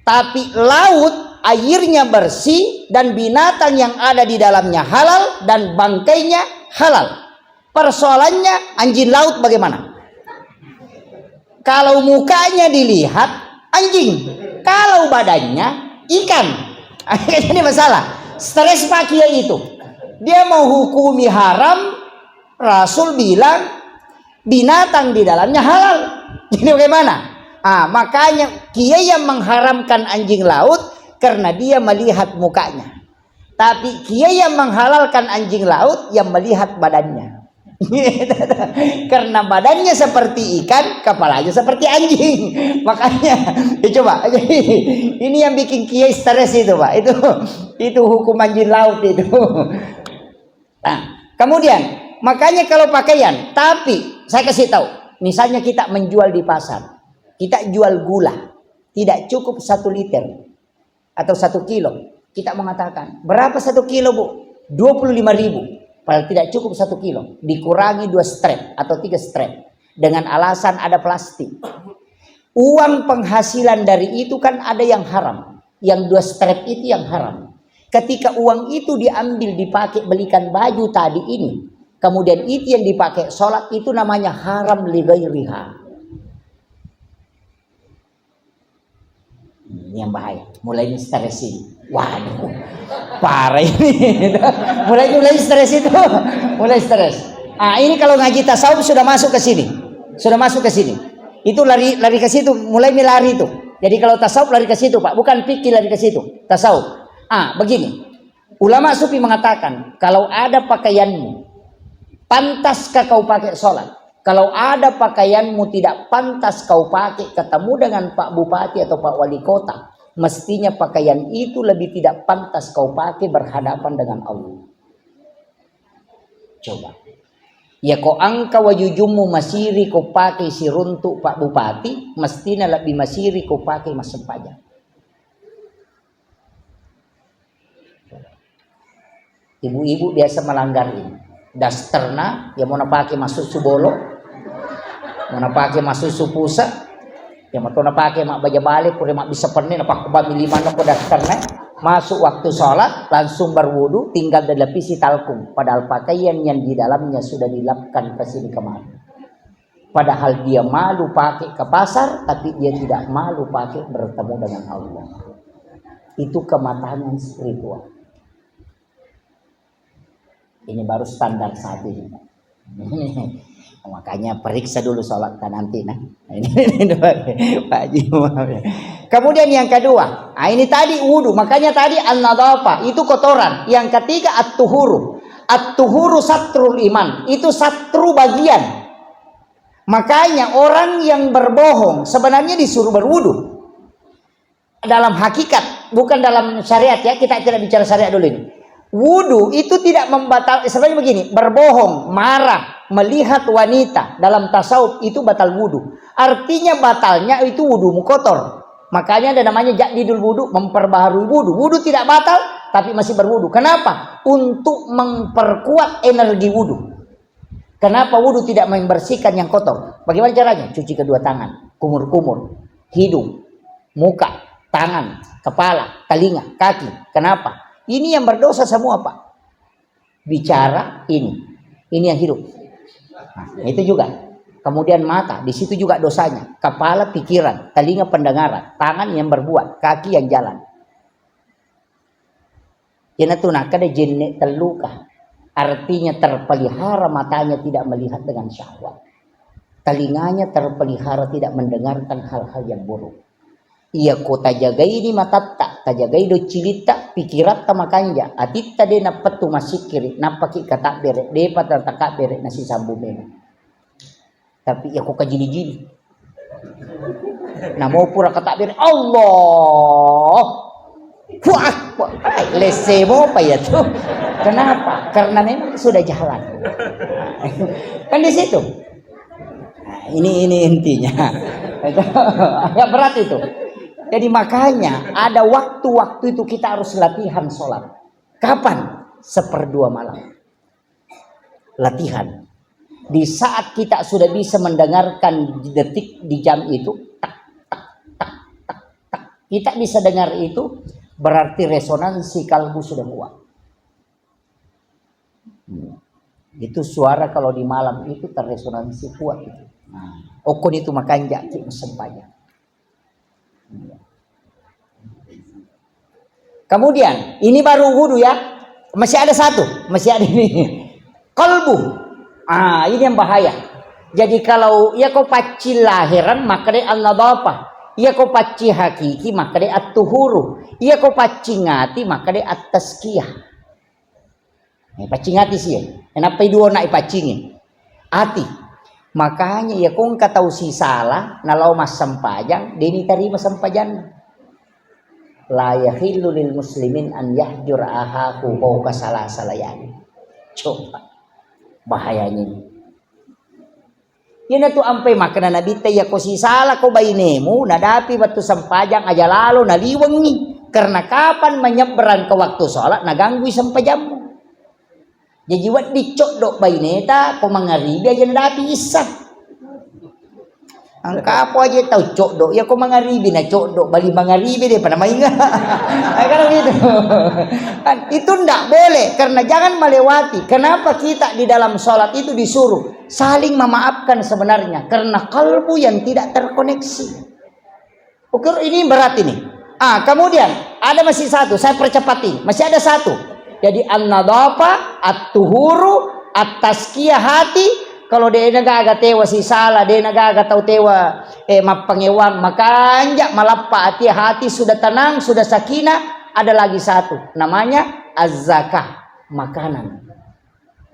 Tapi laut airnya bersih dan binatang yang ada di dalamnya halal dan bangkainya halal. Persoalannya anjing laut bagaimana? Kalau mukanya dilihat anjing, kalau badannya ikan. Ini masalah. Stres Pak Kiai itu. Dia mau hukumi haram, Rasul bilang binatang di dalamnya halal. Jadi bagaimana? Makanya Kiai yang mengharamkan anjing laut karena dia melihat mukanya. Tapi Kiai yang menghalalkan anjing laut yang melihat badannya. Karena badannya seperti ikan, kepalanya seperti anjing. Makanya coba ini yang bikin kiai stres itu Pak. Itu hukum anjing laut itu. Nah, kemudian makanya kalau pakaian, tapi saya kasih tahu, misalnya kita menjual di pasar, kita jual gula, tidak cukup 1 liter atau 1 kilo. Kita mengatakan berapa 1 kilo Bu? 25.000. Padahal tidak cukup 1 kilo, dikurangi 2 strap atau 3 strap dengan alasan ada plastik. Uang penghasilan dari itu kan ada yang haram, yang 2 strap itu yang haram. Ketika uang itu diambil dipakai belikan baju tadi ini, kemudian itu yang dipakai sholat, itu namanya haram li ghairiha. Ini yang bahaya. Mulai stres ini. Waduh, parah ini. mulai stres itu, mulai stres. Ini kalau ngaji tasawuf sudah masuk ke sini, Itu lari ke situ, mulai lari itu. Jadi kalau tasawuf lari ke situ Pak, bukan fikih lari ke situ, tasawuf. Begini, ulama sufi mengatakan kalau ada pakaianmu, pantaskah kau pakai sholat? Kalau ada pakaianmu tidak pantas kau pakai, ketemu dengan Pak Bupati atau Pak Wali Kota, mestinya pakaian itu lebih tidak pantas kau pakai berhadapan dengan Allah. Coba. Ya kau angka wajujumu masiri kau pakai si runtuk Pak Bupati, mestinya lebih masiri kau pakai masem pajak. Ibu-ibu biasa melanggar ini. Dasterna, ya mau pakai masuk subolo, mau pakai masuk supusa, ya mau pakai mak baja balik, pure mak bisa pernah napak kubami lima noko dasterna, masuk waktu sholat langsung berwudu, tinggal dilapisi talkum. Padahal pakaian yang di dalamnya sudah dilapkan ke sini kemari. Padahal dia malu pakai ke pasar, tapi dia tidak malu pakai bertemu dengan Allah. Itu kematangan spiritual. Ini baru standar saat ini. Makanya periksa dulu sholat kan nanti. Nah, ini Pak Haji. Kemudian yang kedua, ini tadi wudu. Makanya tadi an-nadhafah itu kotoran. Yang ketiga at-tuhuru. At-tuhuru satrul iman. Itu satru bagian. Makanya orang yang berbohong sebenarnya disuruh berwudu. Dalam hakikat, bukan dalam syariat ya. Kita tidak bicara syariat dulu ini. Wudu itu tidak membatal. Sebenarnya begini, berbohong, marah, melihat wanita dalam tasawuf itu batal wudu. Artinya batalnya itu wudumu kotor. Makanya ada namanya jadidul wudu, memperbaharui wudu. Wudu tidak batal tapi masih berwudu. Kenapa? Untuk memperkuat energi wudu. Kenapa wudu tidak membersihkan yang kotor? Bagaimana caranya? Cuci kedua tangan, kumur-kumur, hidung, muka, tangan, kepala, telinga, kaki. Kenapa? Ini yang berdosa semua, Pak. Bicara ini yang hidup. Nah, itu juga. Kemudian mata, di situ juga dosanya. Kepala pikiran, telinga pendengaran, tangan yang berbuat, kaki yang jalan. Ini tuh nak ada jenek terluka. Artinya terpelihara matanya tidak melihat dengan syahwat. Telinganya terpelihara tidak mendengarkan hal-hal yang buruk. Ia kota jagai ini matatta, tajagai do cilita, pikirat tamakanja, atitta de napatu masikiri, napaki kata bere, de patata bere nasi sambu bere. Tapi ia kok kajili-jili. Namo pura kata bere, Allah. Wah, lesemo apa ya tuh? Kenapa? Karena memang sudah jalan. Kan di situ. Nah, ini intinya. Agak berat itu. Jadi makanya ada waktu-waktu itu kita harus latihan sholat. Kapan? 1/2 malam. Latihan. Di saat kita sudah bisa mendengarkan detik di jam itu, tak, tak, tak, tak, tak. Kita bisa dengar itu, berarti resonansi kalbu sudah kuat. Itu suara kalau di malam itu terresonansi kuat itu. Nah, okon itu makanya sempanya. Kemudian ini baru wudu ya, masih ada satu, masih ada ini kalbu. Ini yang bahaya. Jadi kalau ya kau paci lahiran maka dia an-nadhafah, ya kau paci hakiki maka dia at-tuhuru, ya kau paci ngati maka dia at-tazkiyah. Paci ngati sih ya. Kenapa dua nak pacingin? Hati. Makanya ya kung katau si salah nalau mas sampajang deni tarima sampajan la yahillu lil muslimin an yahjur ahahu fawqa salasalayan. Coba bahayanya ini. Yan tu ampai makna nabi tay ya ko si salah ko bainemu nadapi batu sampajang aja lalu naliwangi karena kapan menyeberang ke waktu sholat naganggu sampajammu. Jadi wat dicok dok baineta ko mangaribi aja nadapi isah. Angka apa aja tahu cok dok ya ko mangaribi na cok dok bali mangaribi deh pada mainga. Kan gitu. Itu ndak boleh karena jangan melewati. Kenapa kita di dalam sholat itu disuruh saling memaafkan sebenarnya karena kalbu yang tidak terkoneksi. Ukur ini berat ini. Kemudian ada masih satu, saya percepat ini. Masih ada satu. Jadi an-nadhafah, at-tuhuru, at-tazkiyah hati. Kalau dia nagaga tewa si salah, dia nagaga tau tewa mapangewang, maka anjak malappa hati sudah tenang, sudah sakinah. Ada lagi satu, namanya az-zakah, makanan.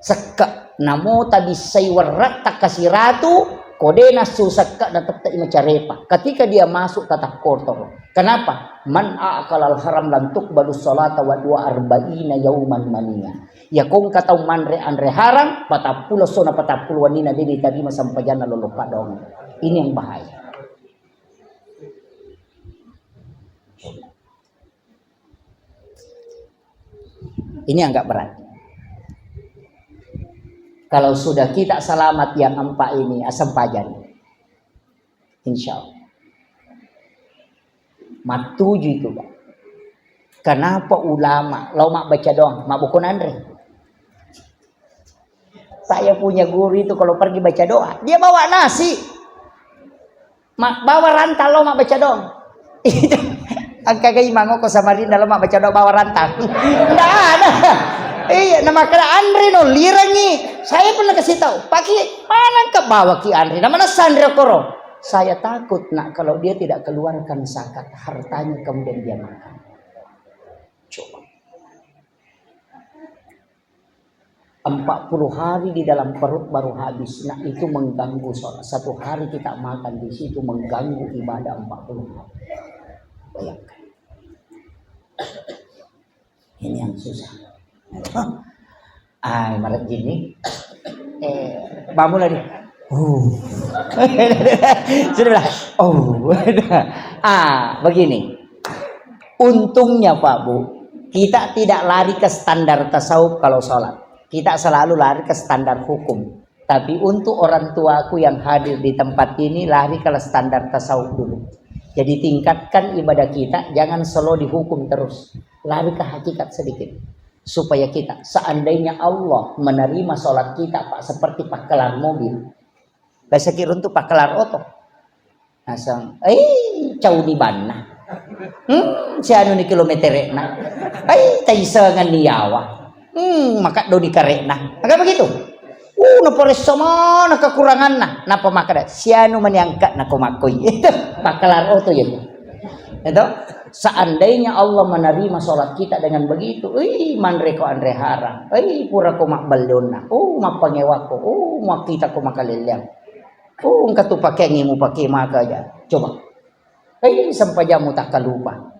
Sekak namo tabi saywarat takasiratu kodena susakka dapat imacarepa. Ketika dia masuk tatap kotor. Kenapa? Man aqalal haram lam tuqbalu sholata wa 42 yauman mania. Ya kong katau manre andre haram patapulo sona patapulo wanina dini tadi masampajana lolopa dong. Ini yang bahaya. Ini agak berat. Kalau sudah kita selamat yang 4 ini, asam pajan. Insya Allah. Matuju itu, Pak. Kenapa ulama, lo mak baca doang, mak buku Andre. Saya punya guru itu kalau pergi baca doa, dia bawa nasi. Bawa rantal lo mak baca doang. Angka gay mangoko sama Rinda lo mak baca doa bawa rantal. Enggak ada. Iya, nama kena Andre no lirangi. Saya pernah kasih tahu, pakai mana ke bawa ki Andre, nama Sandra Koro. Saya takut nak kalau dia tidak keluarkan zakat hartanya kemudian dia makan. Coba. 40 hari di dalam perut baru habis. Nah itu mengganggu sholat. 1 hari kita makan di situ mengganggu ibadah 40 hari. Bayangkan. Ini yang susah. Maret gini. Bangun lagi. Sudah bilang. Begini. Untungnya Pak Bu, kita tidak lari ke standar tasawuf kalau sholat. Kita selalu lari ke standar hukum. Tapi untuk orang tuaku yang hadir di tempat ini lari ke standar tasawuf dulu. Jadi tingkatkan ibadah kita, jangan selalu dihukum terus. Lari ke hakikat sedikit. Supaya kita, seandainya Allah menerima sholat kita Pak, seperti pakelar mobil. Bahasa kira untuk pakelar oto. Asang, jauh di bana. Si anu ni kilometer na. Taisangan niyawa. Maka do di karena. Agak begitu. Napores sama na kekurangan na. Napa maka si anu menyangka na kumakoy. Itu pakelar oto yun. Itu seandainya Allah menerima sholat kita dengan begitu, manre ko andre harang, pura ko makbaldona, mapangewa ko, makita ko makaliliang, katu pakai ngimu pakai maka aja, coba, sampai jamu tak kalupa,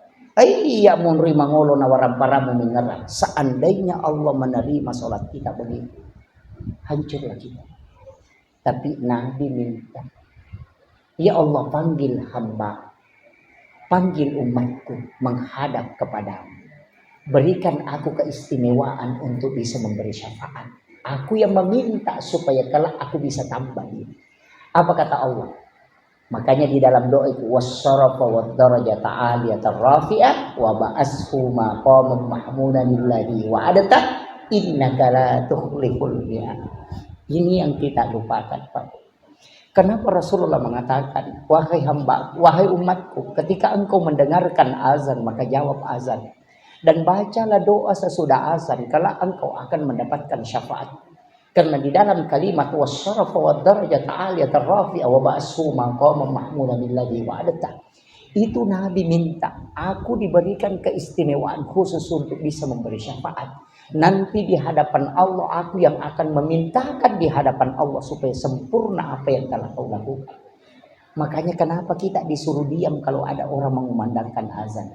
ya munri mangolo na waramparamu mengerang. Seandainya Allah menerima sholat kita begitu, hancurlah kita. Tapi Nabi minta, ya Allah panggil hamba, panggil umatku menghadap kepadamu. Berikan aku keistimewaan untuk bisa memberi syafaat. Aku yang meminta supaya kelak aku bisa tambah ini. Apa kata Allah? Makanya di dalam doa itu wassarafa wad-darajata 'aliyatan rafi'ah wa ba'ashu maqaman mahmudan lillahi wa adata innaka la tukhliful mi'ad. Ini yang kita lupakan, Pak. Kenapa Rasulullah mengatakan, wahai hamba, wahai umatku, ketika engkau mendengarkan azan, maka jawab azan. Dan bacalah doa sesudah azan, kalau engkau akan mendapatkan syafaat. Karena di dalam kalimat, wassarafa wad-darajata 'aliyatan rafi'ah wa ba'ashu maqaman mahmudan lillahi wa adata. Itu Nabi minta, aku diberikan keistimewaan khusus untuk bisa memberi syafaat. Nanti di hadapan Allah aku yang akan memintakan di hadapan Allah supaya sempurna apa yang telah kau lakukan. Makanya kenapa kita disuruh diam kalau ada orang mengumandangkan azan.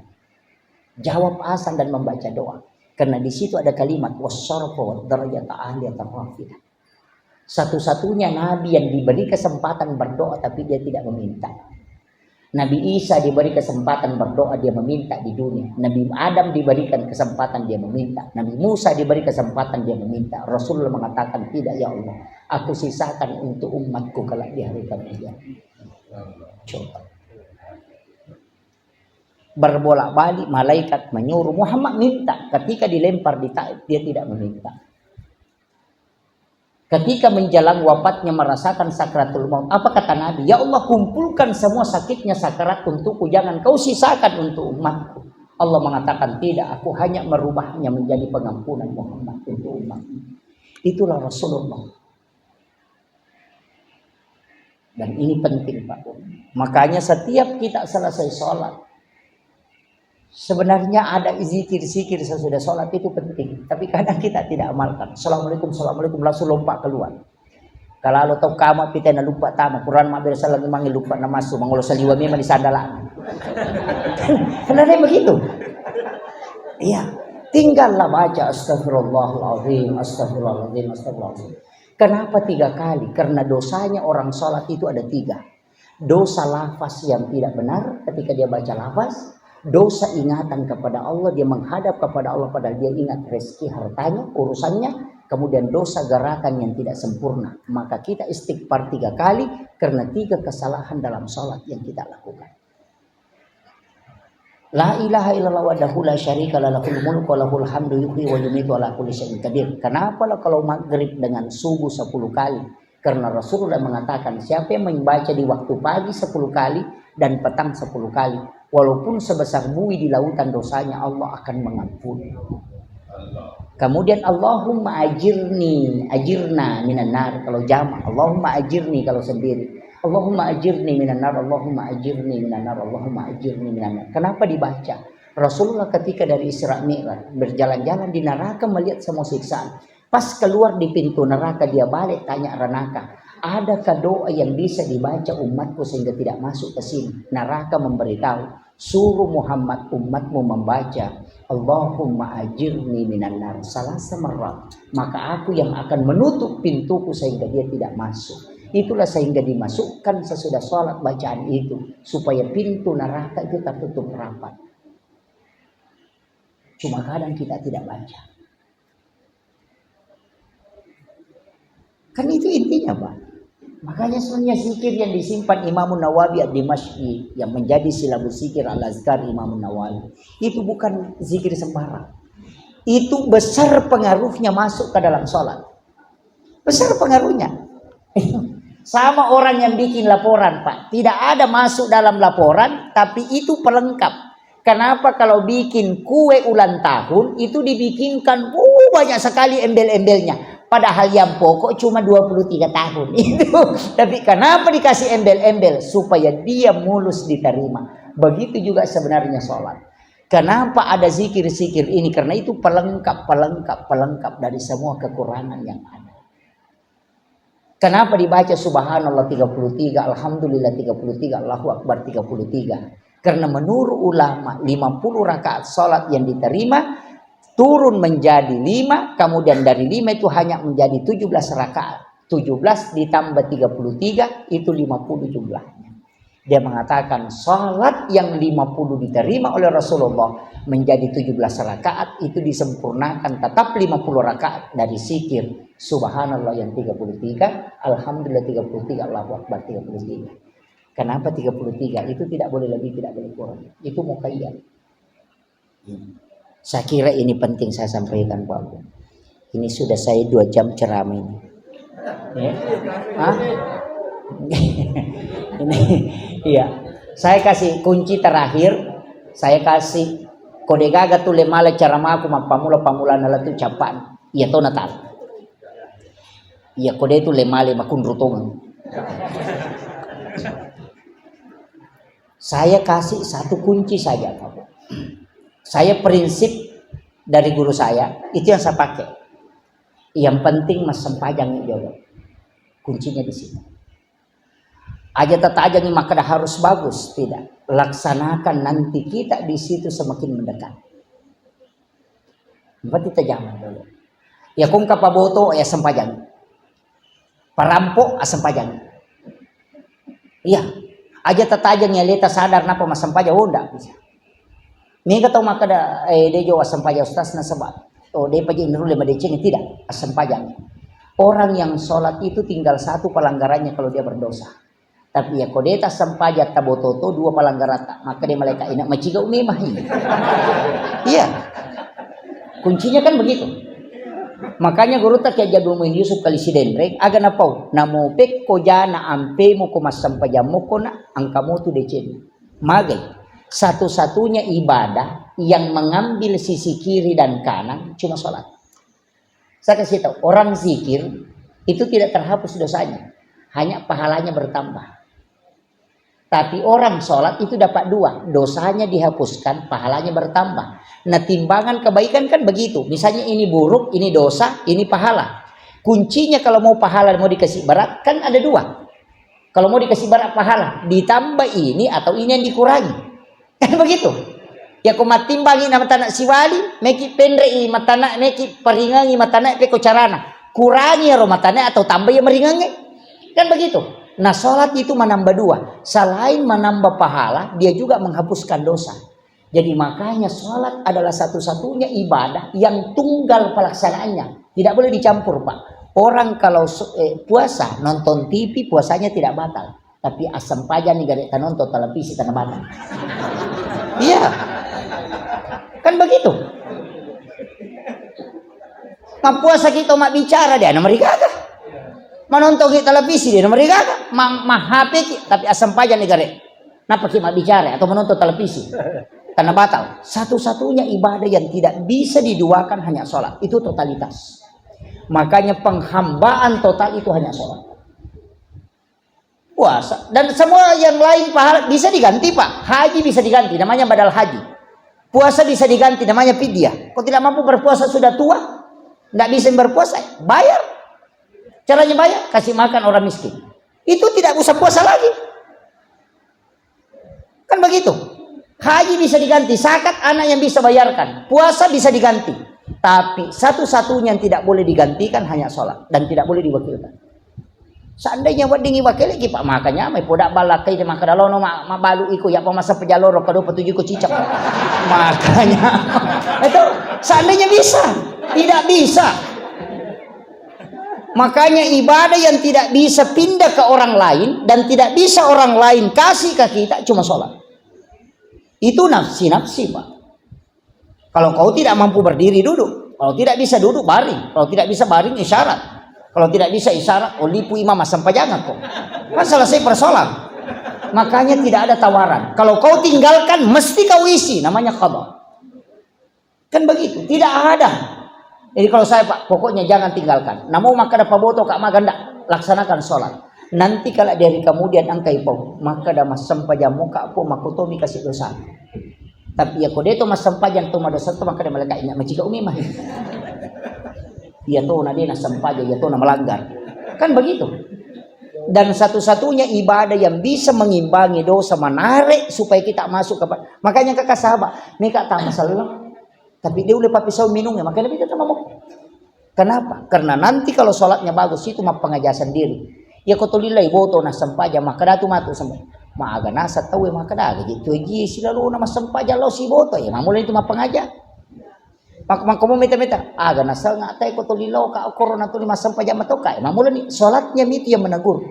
Jawab azan dan membaca doa. Karena di situ ada kalimat wassarafa wad-darajata 'aliyatan rafi'ah. Satu-satunya nabi yang diberi kesempatan berdoa tapi dia tidak meminta. Nabi Isa diberi kesempatan berdoa, dia meminta di dunia. Nabi Adam diberikan kesempatan, dia meminta. Nabi Musa diberi kesempatan, dia meminta. Rasulullah mengatakan, tidak ya Allah, aku sisakan untuk umatku kelak di hari kemudian. Coba. Berbolak-balik malaikat menyuruh Muhammad minta. Ketika dilempar di Taif, dia tidak meminta. Ketika menjelang wafatnya merasakan sakratul maut, apa kata Nabi? Ya Allah, kumpulkan semua sakitnya sakrat untukku, jangan kau sisakan untuk umatku. Allah mengatakan tidak, aku hanya merubahnya menjadi pengampunan Muhammad untuk umatku. Itulah Rasulullah. Dan ini penting Pak. Makanya setiap kita selesai sholat, sebenarnya ada zikir-zikir sesudah sholat itu penting. Tapi kadang kita tidak amalkan. Assalamualaikum, assalamualaikum, langsung lompat keluar. Kalau lo tahu kamu kita nak lupa tamu. Quran mak biasa lagi manggil lupa nama masuk. Mangolo saliwa memang di sandalan. Kenapa begitu? Iya. Tinggallah baca astagfirullahaladzim, astagfirullahaladzim, astagfirullahaladzim. Kenapa 3 kali? Karena dosanya orang sholat itu ada 3. Dosa lafaz yang tidak benar ketika dia baca lafaz. dosa ingatan kepada Allah, dia menghadap kepada Allah padahal dia ingat rezeki hartanya, urusannya, kemudian dosa gerakan yang tidak sempurna. Maka kita istighfar 3 kali karena 3 kesalahan dalam sholat yang kita lakukan. La ilaha illallah wahdahu la syarika lah lahul mulku wa lahul hamdu yuhyi wa yumiitu ala kulli syai'in qadir. Kenapa lah kalau maghrib dengan subuh 10 kali? Karena Rasulullah mengatakan siapa yang membaca di waktu pagi 10 kali dan petang 10 kali, walaupun sebesar buih di lautan dosanya Allah akan mengampuni. Kemudian Allahumma ajirna minan nar kalau jama', Allahumma ajirni kalau sendiri. Allahumma ajirni minan nar, Allahumma ajirni minan nar, Allahumma ajirni minan nar. Kenapa dibaca? Rasulullah ketika dari Isra Mi'raj berjalan-jalan di neraka melihat semua siksaan. Pas keluar di pintu neraka dia balik tanya neraka, adakah doa yang bisa dibaca umatku sehingga tidak masuk ke sini? Neraka memberitahu, suruh Muhammad umatmu membaca Allahumma ajirni minan nar salasa marrat, maka aku yang akan menutup pintuku sehingga dia tidak masuk. Itulah sehingga dimasukkan sesudah sholat bacaan itu supaya pintu neraka itu tertutup rapat. Cuma kadang kita tidak baca. Kan itu intinya, Pak. Makanya sebenarnya zikir yang disimpan Imam Nawawi ad-Dimashqi yang menjadi silabus zikir al-azkar Imam Nawawi itu bukan zikir sembarang. Itu besar pengaruhnya masuk ke dalam sholat. Besar pengaruhnya. Sama orang yang bikin laporan, Pak. Tidak ada masuk dalam laporan, tapi itu pelengkap. Kenapa kalau bikin kue ulang tahun itu dibikinkan banyak sekali embel-embelnya. Padahal yang pokok cuma 23 tahun itu. Tapi kenapa dikasih embel-embel? Supaya dia mulus diterima. Begitu juga sebenarnya sholat. Kenapa ada zikir-zikir ini? Karena itu pelengkap dari semua kekurangan yang ada. Kenapa dibaca subhanallah 33, alhamdulillah 33, Allahu akbar 33? Karena menurut ulama 50 rakaat salat yang diterima turun menjadi 5, kemudian dari 5 itu hanya menjadi 17 rakaat. 17 ditambah 33 itu 50 jumlahnya. Dia mengatakan salat yang 50 diterima oleh Rasulullah menjadi 17 rakaat itu disempurnakan tetap 50 rakaat dari zikir subhanallah yang 33, alhamdulillah 33, Allahu akbar 33. Kenapa 33? Itu tidak boleh lebih, tidak boleh kurang. Itu muqayyad. Saya kira ini penting saya sampaikan, Pak. Ini sudah saya 2 jam ceramah ini. Ya? Hah? Ini iya. Saya kasih kunci terakhir. Saya kasih kode gaga tu lemala caramaku pamula nala tu capan. Iya to Natal. Iya kode itu lemale makun rutongan. Saya kasih 1 kunci saja, Pak. Saya prinsip dari guru saya itu yang saya pakai. Yang penting mas sempajang jodoh. Kuncinya di sini. Aja tajam maka harus bagus, tidak. Laksanakan nanti kita di situ semakin mendekat. Berarti tajaman dulu. Ya kung kapaboto ya sempajang. Parampok sempajang. Iya. Aja tajam ya leta sadar napa mas sempajang enggak bisa. Ni kata maka da dejo sempajang ustaz na sabat. Oh dia pajang nurul lima deceng tidak sempajang. Orang yang sholat itu tinggal 1 pelanggarannya kalau dia berdosa. Tapi ya kodeta sempajat tabototo 2 pelanggaran maka dia malaikat enak maciga umimah ini. Iya. Kuncinya kan begitu. Makanya guru tak kayak jadul Yusuf kali si dendreng aga napau namo pek ko jana ampe mo ko masampajam mo ko na angkamu tu decen. Magai satu-satunya ibadah yang mengambil sisi kiri dan kanan cuma sholat. Saya kasih tahu orang zikir itu tidak terhapus dosanya, hanya pahalanya bertambah. Tapi orang sholat itu dapat 2, dosanya dihapuskan, pahalanya bertambah. Nah timbangan kebaikan kan begitu. Misalnya ini buruk, ini dosa, ini pahala. Kuncinya kalau mau pahala mau dikasih berat kan ada 2. Kalau mau dikasih berat pahala, ditambah ini atau ini yang dikurangi. Kan begitu. Ya kau matimbangi nama tanah siwali, meki pendrei matana, meki peringangi matana peko carana. Kurangi ya matana atau tambah ya meringangi. Kan begitu. Nah sholat itu menambah 2. Selain menambah pahala, dia juga menghapuskan dosa. Jadi makanya sholat adalah satu-satunya ibadah yang tunggal pelaksanaannya. Tidak boleh dicampur, Pak. Orang kalau puasa nonton TV puasanya tidak batal. Tapi asam pajan nih gak nonton televisi tanah batal. Iya. Kan begitu. Nah puasa kita mak bicara dia nama rigaka. Menonton televisi dia nama rigaka. Mah HP tapi asam pajan nih gak. Napa kita mak bicara atau menonton televisi? Tanah batal. Satu-satunya ibadah yang tidak bisa diduakan hanya sholat. Itu totalitas. Makanya penghambaan total itu hanya sholat. Puasa. Dan semua yang lain pahala bisa diganti, Pak. Haji bisa diganti. Namanya badal haji. Puasa bisa diganti. Namanya fidyah. Kau tidak mampu berpuasa sudah tua. Tidak bisa berpuasa. Bayar. Caranya bayar. Kasih makan orang miskin. Itu tidak usah puasa lagi. Kan begitu. Haji bisa diganti, zakat anak yang bisa bayarkan, puasa bisa diganti. Tapi satu-satunya yang tidak boleh digantikan hanya sholat dan tidak boleh diwakilkan. Seandainya buat dingi wakil lagi Pak makanya mai podak balakai de makadalono ma balu iko ya pemasa pejaloro kado petuju ko cicak. Makanya itu seandainya bisa, tidak bisa. Makanya ibadah yang tidak bisa pindah ke orang lain dan tidak bisa orang lain kasih ke kita cuma sholat. Itu nafsi-nafsi, Pak. Kalau kau tidak mampu berdiri, duduk. Kalau tidak bisa duduk, baring. Kalau tidak bisa baring, isyarat. Kalau tidak bisa isyarat, lipu imam sampai jangan kok. Kan selesai persoalan. Makanya tidak ada tawaran. Kalau kau tinggalkan, mesti kau isi. Namanya qadha. Kan begitu. Tidak ada. Jadi kalau saya, Pak, pokoknya jangan tinggalkan. Namun maka dapat boto, kak maganda. Laksanakan sholat. Nanti kalau dari kemudian angkai pau maka dah mas sampajan muka po makutomi kasih dosa. Tapi ya kode itu mas sampajan tu madosa tu maka dah malaikat ingat macika umi mah. Ya tu na dia na sampajan ya tu na melanggar. Kan begitu. Dan satu-satunya ibadah yang bisa mengimbangi dosa menarik supaya kita masuk ke makanya kakak sahabat mereka tak masalah. Tapi dia udah pisau minumnya makanya dia tak mau. Kenapa? Karena nanti kalau sholatnya bagus itu mah pengajasan diri. Ya kotolilai boto na sampaja makada tu matu sampai maaga nasa tahu makada gitu ji silalu nama sampaja lo si boto ya mamulai itu mapangaja mak komo meta aga nasa ngatai kotolilo ka corona tu lima sampaja matoka ya mamulai ni salatnya itu yang menegur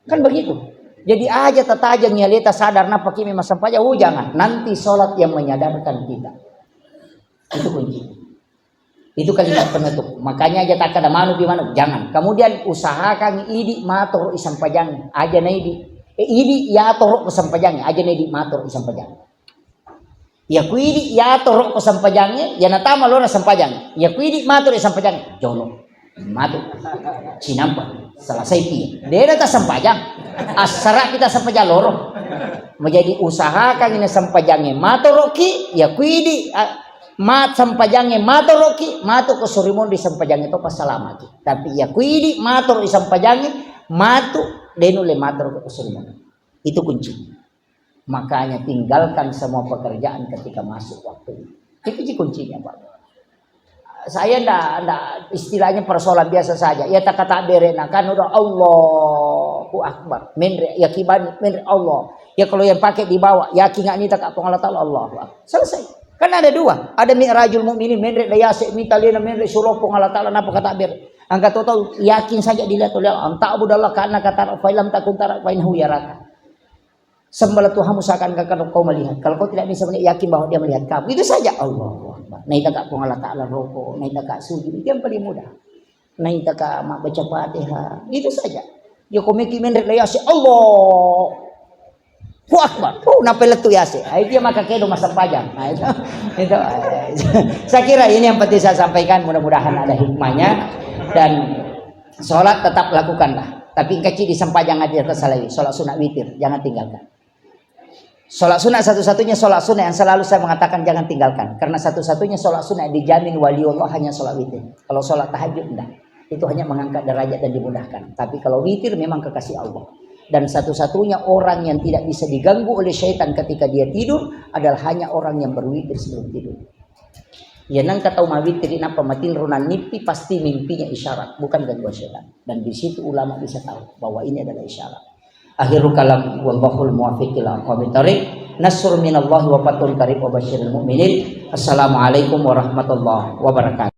kan begitu jadi aja tataja nyaleta sadar napa kimi mas sampaja jangan nanti salat yang menyadarkan kita itu kunci. Itu kalimat penutup. Makanya aja tak ada manu di mana. Jangan. Kemudian usahakan idi matur isam pajang. Aja na idi. Idi ya torok isam pajang. Aja na idi matur isam pajang. Ya ku idi ya torok isam pajang. Ya natama lo na isam pajang. Ya ku idi matur isam pajang. Jolo. Matur. Sinampa. Selesai pi. Dia tak isam pajang. Asara kita isam pajang loro. Menjadi usahakan ini isam pajangnya. Matur ki. Ya ku idi. Mat sampajangnya matoroki mato ko surimon di sampajangnya to pasalamati tapi ya kuidi mator di sampajangnya matu denule mator ko surimon itu kunci makanya tinggalkan semua pekerjaan ketika masuk waktu itu kuncinya Pak saya ndak istilahnya persoalan biasa saja ya tak kata berena kan udah Allahu akbar menre ya kiban menre Allah ya kalau yang pakai di bawah yakin nggak nih tak Allah taala Allah selesai. Kan ada dua, ada mi'rajul mu'minin menrek dayase mitalina menrek suropong Allah taala napa kata ber. Angkat tahu yakin saja dilihat oleh Allah. Ta'budallah karena kata fa'ilam takun tara fa innahu yaraka. Sembahlah Tuhanmu seakan kau melihat. Kalau kau tidak bisa yakin bahwa dia melihat kamu, itu saja Allahu Akbar. Nai tak pong Allah taala roko, nai tak sujud itu yang paling mudah. Nai tak mak baca Fatihah, itu saja. Yo komiki menrek dayase Allah. Akbar. Napel tu yase. Itu dia maka kedo masa pajang. Nah, itu. Saya kira ini yang penting saya sampaikan. Mudah-mudahan ada hikmahnya dan sholat tetap lakukanlah. Tapi kecil di sampajang aja tersalai. Sholat sunat witir jangan tinggalkan. Sholat sunat satu-satunya sholat sunat yang selalu saya mengatakan jangan tinggalkan. Karena satu-satunya sholat sunat dijamin waliullah hanya sholat witir. Kalau sholat tahajud enggak. Itu hanya mengangkat derajat dan dimudahkan. Tapi kalau witir memang kekasih Allah. Dan satu-satunya orang yang tidak bisa diganggu oleh syaitan ketika dia tidur adalah hanya orang yang berwitir sebelum tidur. Ya nang kata witir apa matin runan nipi pasti mimpinya isyarat, bukan gangguan syaitan. Dan di situ ulama bisa tahu bahwa ini adalah isyarat. Akhirul kalam wallahul muwaffiq ila aqwamit thoriq. nasrun minallahi wa fathun qarib wa basyiril mu'minin. Assalamualaikum warahmatullahi wabarakatuh.